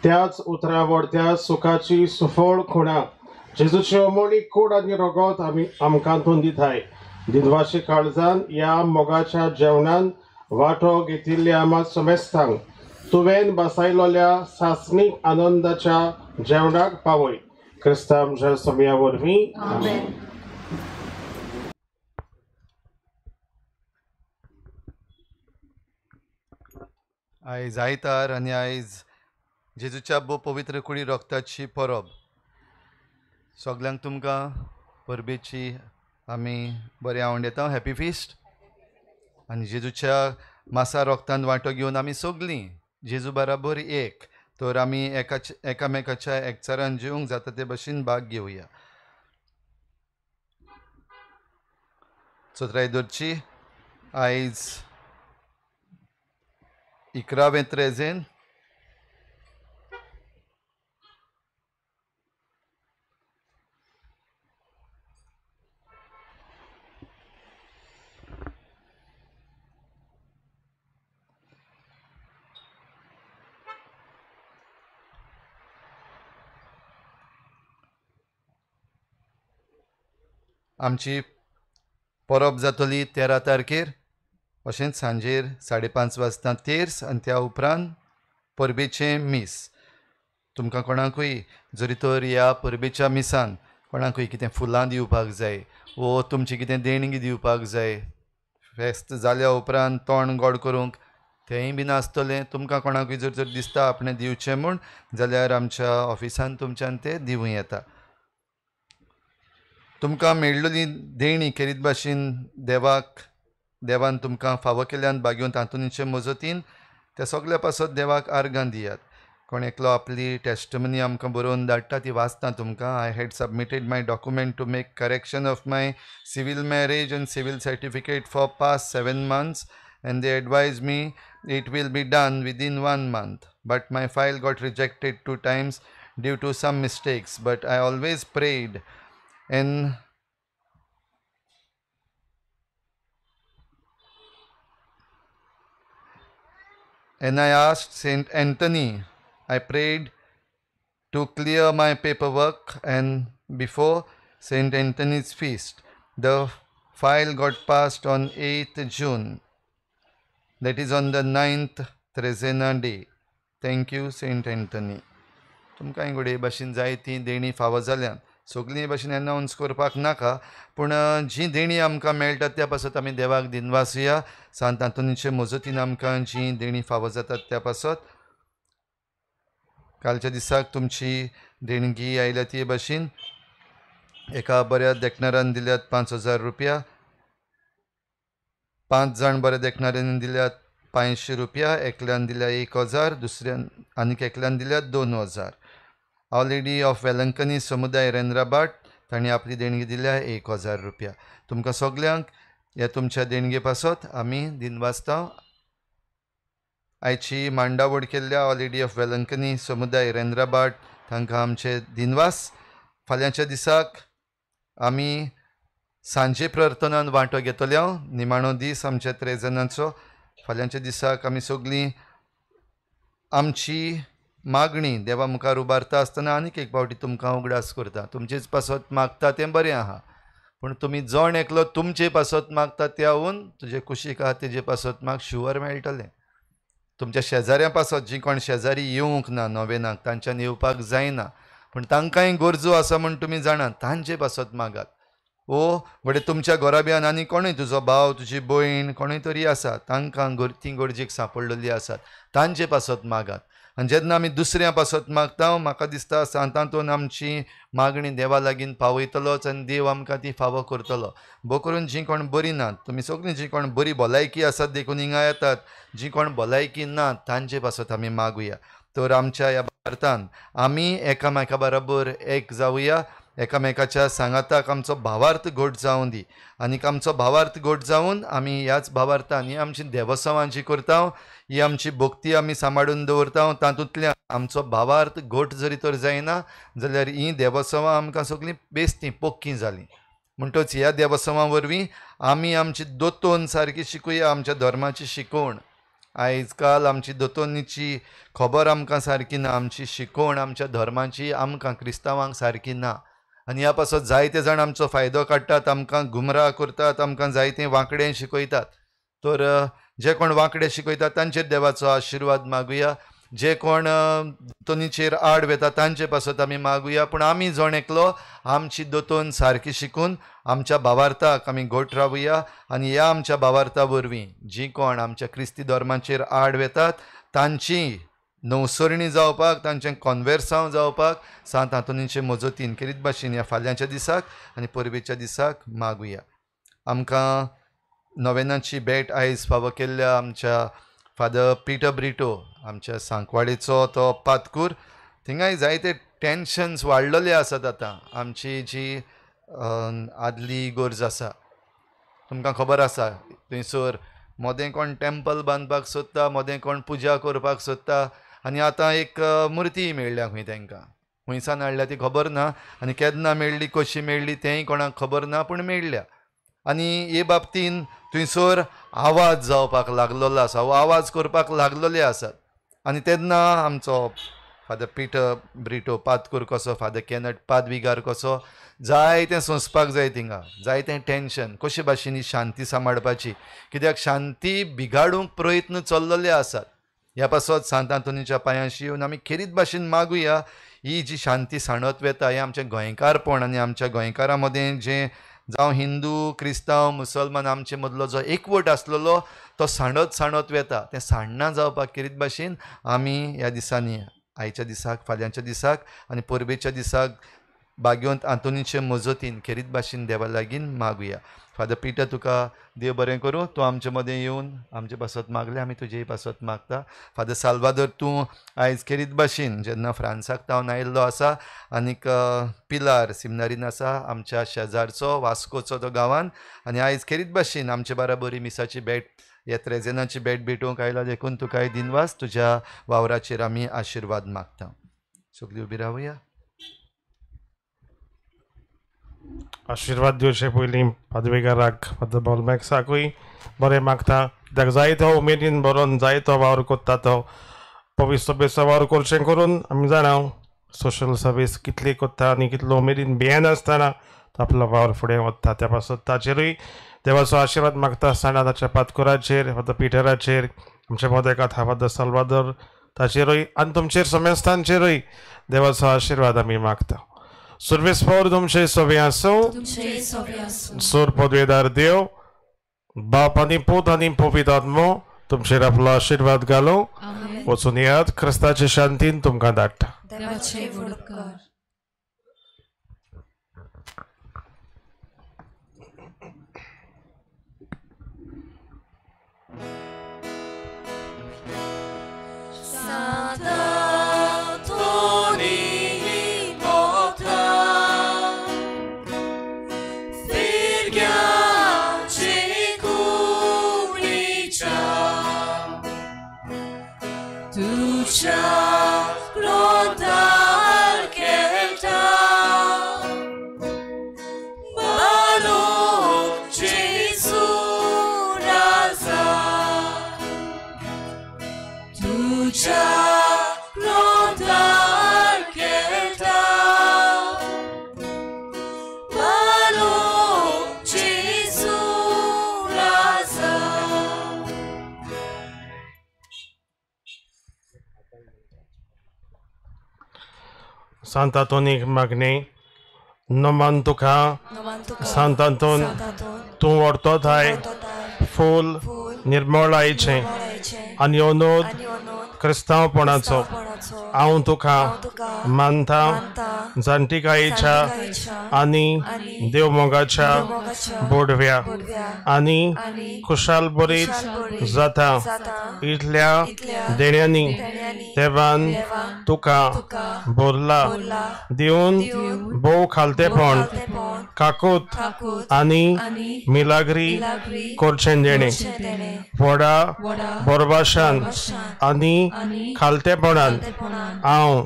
त्याच उतरावडत्या सुखाची सुफोळ खुणा जेजूचे अमोलीक कूड आनी रगत आमकां तूं दिताय. दिदवाशी काळजान ह्या मोगाच्या जेवणान वांटो घेतिल्ल्या आमा समेस्तांक तुवें बसयलोल्या सासणीक आनंदाच्या जेवणाक पावय. क्रिस्ता आमच्या समिया वरवीं आमेन. आयज आयतार आनी आयज जेजूच्या बो पवित्र कुडी रोगताची परब. सगल्यांक तुमकां परबेची आमी बरें आवंड येता. Happy feast. आनी जेजूच्या मासा रोगतान वांटो घेवन आमी सगलीं जेजू बराबर एक तर आमी एकामेकाच्या एकचारान जिवंक जाता ते भाशेन भाग घेवया. चोत्रायदोरची आयज 11वें त्रेजेन आमची परब जातली 13 तारखेर अशेंच सांजेर 5:30 वाजता तेर्स आनी त्या उपरांत परबेचें मीस. तुमकां कोणाकूय जरी तर ह्या परबेच्या मिसान कोणाकूय कितें फुलां दिवपाक जाय वो तुमची कितें देणगी दिवपाक जाय फेस्त जाल्या उपरांत तोंड गोड करूंक तेंय बीन आसतलें. तुमकां कोणाकूय जर दिसता आपणें दिवचें म्हूण जाल्यार आमच्या ऑफिसान तुमच्यान तें दिवूं येता. तुमकां मेळिल्ली देणी खेरीत भाशेन देवान तुमकां फावो केल्यान बागेवन तातूंतचे मजतीन त्या सगल्या पासत देवाक आर्गां दियात. कोण एकलो आपली टेस्टमनी आमकां बरोवन धाडटा ती वाचता तुमकां. I had submitted my document to make correction of my civil marriage and civil certificate for past 7 months and they advised me it will be done within 1 month. But my file got rejected 2 times due to some mistakes. But I always prayed and And I asked Saint Anthony, I prayed to clear my paperwork, and before Saint Anthony's feast, the file got passed on 8th June. That is on the 9th Trezena day. Thank you, Saint Anthony. तुमकां घडये भाशेन जायतीं देणी फावो जाल्यात. सगळी भाशेन अनाउन्स करपाक नाका, पूण जी देणी आमकां मेळटात त्या पासत आमी देवाक दिनवासुया. सांत आंतोनीचे मजतीन आमकां जी देणी फावो जातात त्या पासत. कालच्या दिसाक तुमची देणगी आयल्या ती भाशेन एका बऱ्या देखणारान दिल्यात 5,000 रुपया, 5 जाण बऱ्या देखणाऱ्यांनी दिल्यात 500 रुपया, एकल्यान दिल्या 1,000, दुसऱ्यान आनीक एकल्यान दिल्यात 2,000. आवर लेडी ऑफ वेलंकनी समुदाय रेंद्राबाट तांणी आपली देणगी दिल्या 1,000 रुपया. तुमकां सगल्यांक ह्या तुमच्या देणगे पासत आमी दिनवासता. आयची मांडावळ केल्ल्या आवर लेडी ऑफ वेलंकनी समुदाय रेंद्राबाट तांकां आमचे दिनवास. फाल्यांच्या दिसाक आमी सांजे प्रार्थनान वांटो घेतल्या. निमाणो दीस आमच्या 3 जाणांचो. फाल्यांच्या दिसाक आमी सगळीं आमची मागणी देवा मुखार उबारता आसतना आनीक एक फावटी तुमकां उगडास करता. तुमचेच पासत मागता तें बरें आहा, पूण तुमी जण एकलो तुमचे पासत मागता त्याहून तुजे कुशीक आहा तेजे पासत माग शुवर मेळटलें. तुमच्या शेजाऱ्यां पासत जी कोण शेजारी येवंक ना नोवेनाक तांच्यान येवपाक जायना, पूण तांकांय गरजो आसा म्हूण तुमी जाणात तांचे पासत मागात. ओ घडये तुमच्या घोराब्यान आनी कोणूय तुजो भाव तुजी भयण कोणूय तरी आसा तांकां ती गरजेक सांपडलेली आसात तांचे पासत मागात. आनी जेन्ना आमी दुसऱ्या पासत मागता म्हाका दिसता सांतांतून आमची मागणी देवा लागीं पावयतलोच आनी देव आमकां ती फावो करतलो. भोव करून जी कोण बरी नात तुमी सगळीं जी कोण बरी भलायकी आसात देखून हिंगा येतात, जी कोण भलायकी नात तांचे पासत आमी मागुया. तर आमच्या ह्या भारतान आमी एकामेका बरोबर एक जावुया. एकामेकाच्या सांगाताक आमचो भावार्थ घोट जावं दी. आनीक आमचो भावार्थ घोट जावन आमी ह्याच भावार्थान ही आमची देवोत्सवां जी करता ही आमची भक्ती आमी सांबाळून दवरता. तातूंतल्यान आमचो भावार्थ घोट जरी तर जायना जाल्यार ही देवोत्सवां आमकां सगळीं बेस्तीं पोक्की जालीं. म्हणटच ह्या देवोत्सवां वरवीं आमी आमची दोतोन सारकी शिकुया आमच्या धर्माची शिकवण. आयज काल आमची दोतोनीची खबर आमकां सारकी ना, आमची शिकवण आमच्या धर्माची आमकां क्रिस्तांवांक सारकी ना. आनी ह्या पासत जायते जाण आमचो फायदो काडटात, आमकां गुमराह करतात, आमकां जायतें वांकडें शिकयतात. तर जे कोण वांकडें शिकयतात तांचेर देवाचो आशिर्वाद मागुया. जे कोण दोतोनीचेर आड वेता तांचे पासत आमी मागुया. पूण आमी जण एकलो आमची दोतोन सारकी शिकून आमच्या भावार्थाक आमी घोट रावुया. आनी ह्या आमच्या भावार्था वरवीं जी कोण आमच्या क्रिस्ती धर्माचेर आड वेतात तांची नवसरणी जावपाक, तांचें कॉन्वेर्सांव जावपाक सांत आंतोनीचे मजतीन केरीत भाशेन ह्या फाल्यांच्या दिसाक आनी परबेच्या दिसाक मागुया. आमकां नोवेनाची भेट आयज फावो केल्ल्या आमच्या फादर पिटर ब्रिटो आमच्या सांकवाडेचो तो पातकूर. थिंगाय जायते टेन्शन्स वाडलेले आसात. आतां आमची जी आदली गरज आसा तुमकां खबर आसा थंयसर मोदें कोण टेंपल बांदपाक सोदता, मोदें कोण पुजा करपाक सोदता आनी आतां एक मुर्ती मेळ्ळ्या खंय तांकां. खंयसान हाडल्या ती खबर ना आनी केन्ना मेळ्ळी कशी मेळ्ळी तेंय कोणाक खबर ना, पूण मेळ्ळ्या. आनी हे बाबतीन थंयसर आवाज जावपाक लागलेलो आसा, हो आवाज करपाक लागलेले आसात. आनी तेन्ना आमचो फादर पिटर ब्रिटो पातकूर कसो, फादर केनट पादविगार कसो जायतें सोंसपाक जाय थिंगा, जायतें टेन्शन कशे भाशेन ही शांती सांबाळपाची, कित्याक शांती बिगाडूंक प्रयत्न चल्लेले आसात. ह्या पासत सांत आंतोनीच्या पांयांशी येवन आमी खेरीत भाशेन मागुया ही जी शांती साणत वेता हें आमचें गोंयकारपण आनी आमच्या गोंयकारां मदें जें जावं हिंदू क्रिस्तांव मुसलमान आमचे मदलो जो एकवट आसलेलो तो साणत वेता तें साण्णा जावपाक खेरीत भाशेन आमी ह्या दिसांनी आयच्या दिसाक, फाल्यांच्या दिसाक आनी परबेच्या दिसाक बागेवंत आंतोनीचे मजतीन खेरीत भाशेन देवा लागीं मागुया. फादर पिटर तुका देव बरें करूं. तूं आमचे मदें येवन आमचे पासत मागलें, आमी तुजेय पासत मागता. फादर साल्वादोर तूं आयज खेरीत भाशेन जेन्ना फ्रांसाक तावन आयिल्लो आसा आनीक पिलार सिमनारीन आसा आमच्या शेजारचो वास्कोचो तो गांवांत, आनी आयज खेरीत भाशेन आमचे बाराबरी मिसाची भेट ह्या त्रेजेनाची भेट भेटूंक आयला देखून तुकाय दिनवास तुज्या वावराचेर आमी आशिर्वाद मागता. सगळीं उबी रावुया. आशिर्वाद दिवचे पयलीं पादवेकाराक फादर बॉलमॅक्साकूय बरें मागता. कित्याक जायतो उमेदीन बरोवन जायतो वावर कोत्ता तो पवित्र सभेचो वावर करचें करून आमी जाणा सोशल सर्वीस कितली कोत्ता आनी कितलो उमेदीन भियेन आसतना तो आपलो वावर फुडें व्हरता त्या पासून ताचेरूय देवाचो आशिर्वाद मागता आसतना ताच्या पातकुराचेर फादर पिटराचेर आमच्या मोदेकात फादर साल्वादोर ताचेरूय आनी तुमचेर समेस्तांचेरूय देवाचो आशिर्वाद आमी मागता. सर्वेस पौर तुमचे सोबे आसूं सोर पदवेदार देव बाप आनी पूत आनी पवित्र आत्मो तुमचेर आपलो आशिर्वाद घालूं वचून येयात क्रिस्ताचे शांतीन तुमकां धाडटा. देवाचे वडकर सांत आंतोनीक मागणे नमन तुका सांत आंतोन तूं व्हरतो थाय फूल निर्मळायेचें आनी अनोद क्रिस्तांवपणाचो हांव तुका मानता जाणटेकायेच्या आनी देवमोगाच्या बोडव्या आनी खुशाल बरीत जाता इतल्या देण्यांनी देवान तुका भरला दिवन भोव खालतेपण काकूत आनी मिलाग्री करचें देणे व्हडा बरभाशान आनी खालतेपणान हांव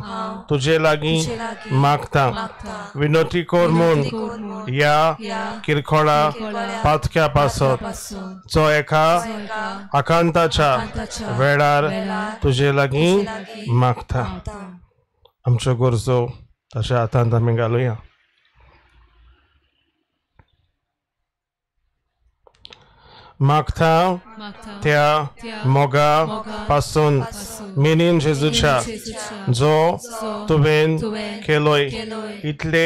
तुजे लागीं मागता विनोती कर म्हूण ह्या किरकोळा पातक्या पासत जो एका आकांताच्या वेळार तुजे लागीं मागता. आमच्यो गरजो तशें हातांत आमी घालुया. मागता त्या मोगा पासून मिनीन जेजूच्या जो तुवें केलोय इतले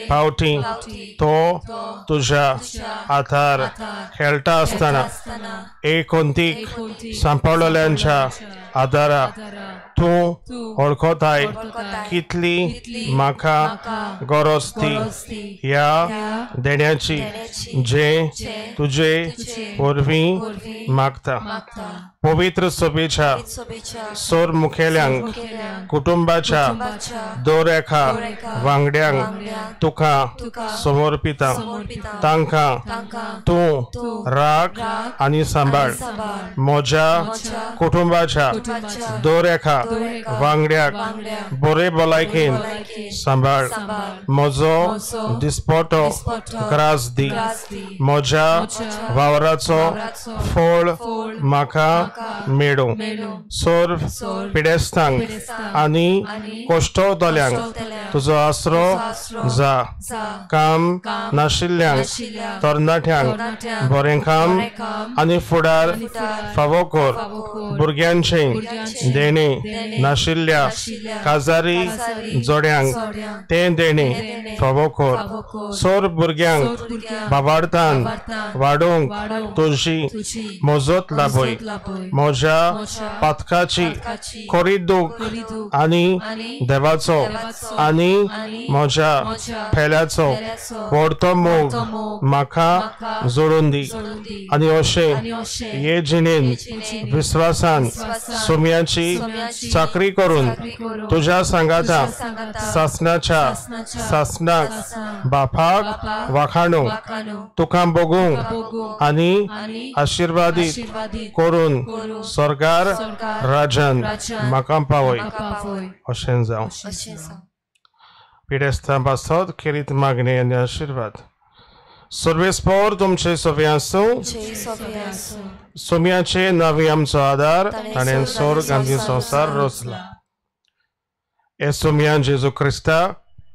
फावटी तो तुज्या हातार खेळटा आसतना एकोंतीक सांपळलेल्यांच्या आदारा तूं वळखताय कितली म्हाका गरज ती ह्या देण्याची जे तुजे वरवीं मागता. पवित्र सभेच्या सोर मुखेल्यांक कुटुंबाच्या दोरेखा वांगड्यांक तुका समर्पिता. तांकां तूं राख आनी सांबाळ. म्हज्या कुटुंबाच्या दोरेखा वांगड्याक बरे भलायकेन सांबाळ. म्हजो दिसपटो ग्रास दी. म्हज्या वावराचो फळ म्हाका मेळो. सोर पिडेस्तांक आनी कोश्टवतल्यांक तुजो आसरो जा. काम नाशिल्ल्यांक तरणाट्यांक बरें काम आनी फुडार फावो कर. भुरग्यांचें देणे नाशिल्ल्या काजारी जोड्यांक तें देणे फावो कर. सोर भुरग्यांक बाबार्थान वाडोवंक तुजी मजत लाभय. म्हज्या पातकाची खरी दूख आनी देवाचो आनी म्हज्या फेल्याचो व्हडतो मोग म्हाका जोडून दी. आनी अशें हे जिणेन विस्वासान सुम्याची चाकरी करून तुज्या सांगाता सासणाच्या सासणाक बापाक वाखाणू तुका बगूंक आनी आशिर्वादीत करून स्वर्गार राजन म्हाका पावय. अशें जावं. पिडेस्तां पासत खेरीत मागणे आनी आशिर्वाद. सर्वेस्पोर तुमचे सोबे आसूं सोम्याचे नावी आमचो आदार ताणें स्वर्ग आनी संवसार रचला. हे सोम्या जेजू क्रिस्ता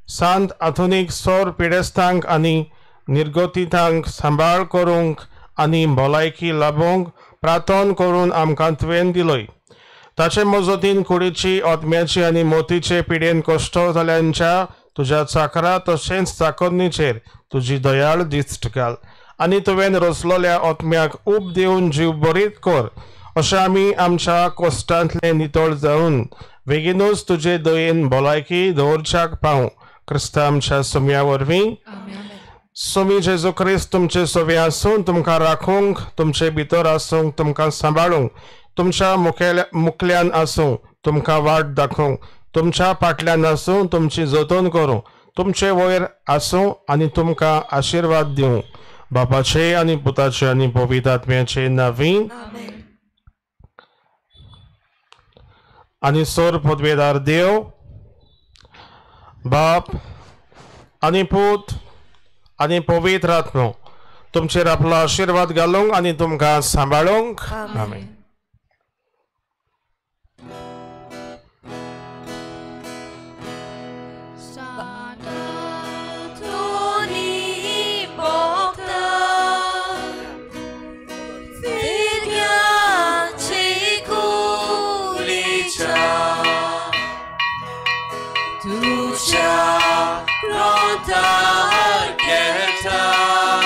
सांत आधुनीक सौर पिडेस्तांक आनी निर्गोतितांक सांबाळ करूंक आनी भलायकी लाभूंक प्रार्थना करून आमकां तुवें दिलोय. ताचे मजतीन कुडीची आत्म्याची आनी मोतीचे पिडेन कश्ट जाल्यांच्या तुज्या चाकरा तशेंच चाकोन्नीचेर तुजी दयाळ दिश्ट घाल आनी तुवें रचलोल्या आत्म्याक ऊब दिवन जीव बरीत कर अशें आमी आमच्या कश्टांतले नितळ जावन बेगीनूच तुजे दयेन भलायकी दवरच्याक पावूं. क्रिस्ता आमच्या सोम्या वरवीं. सोमी जेजू क्रिस्त तुमचे सोबे आसूं तुमकां राखूंक तुमचे भितर आसूंक तुमकां सांबाळूंक तुमच्या मुखल्यान आसूं तुमकां वाट दाखोवंक तुमच्या फाटल्यान आसूं तुमची जतन करूं तुमचे वयर आसूं आनी तुमकां आशिर्वाद दिवं. बापाचे आनी पुताचे आनी पवित्र आत्म्याचे नांवीं. आनी सोर पदवेदार देव बाप आनी पूत आनी पवित्र आत्मो तुमचेर आपलो आशिर्वाद घालूंक आनी तुमकां सांबाळूंक. आमेन. Tuja rotar kerta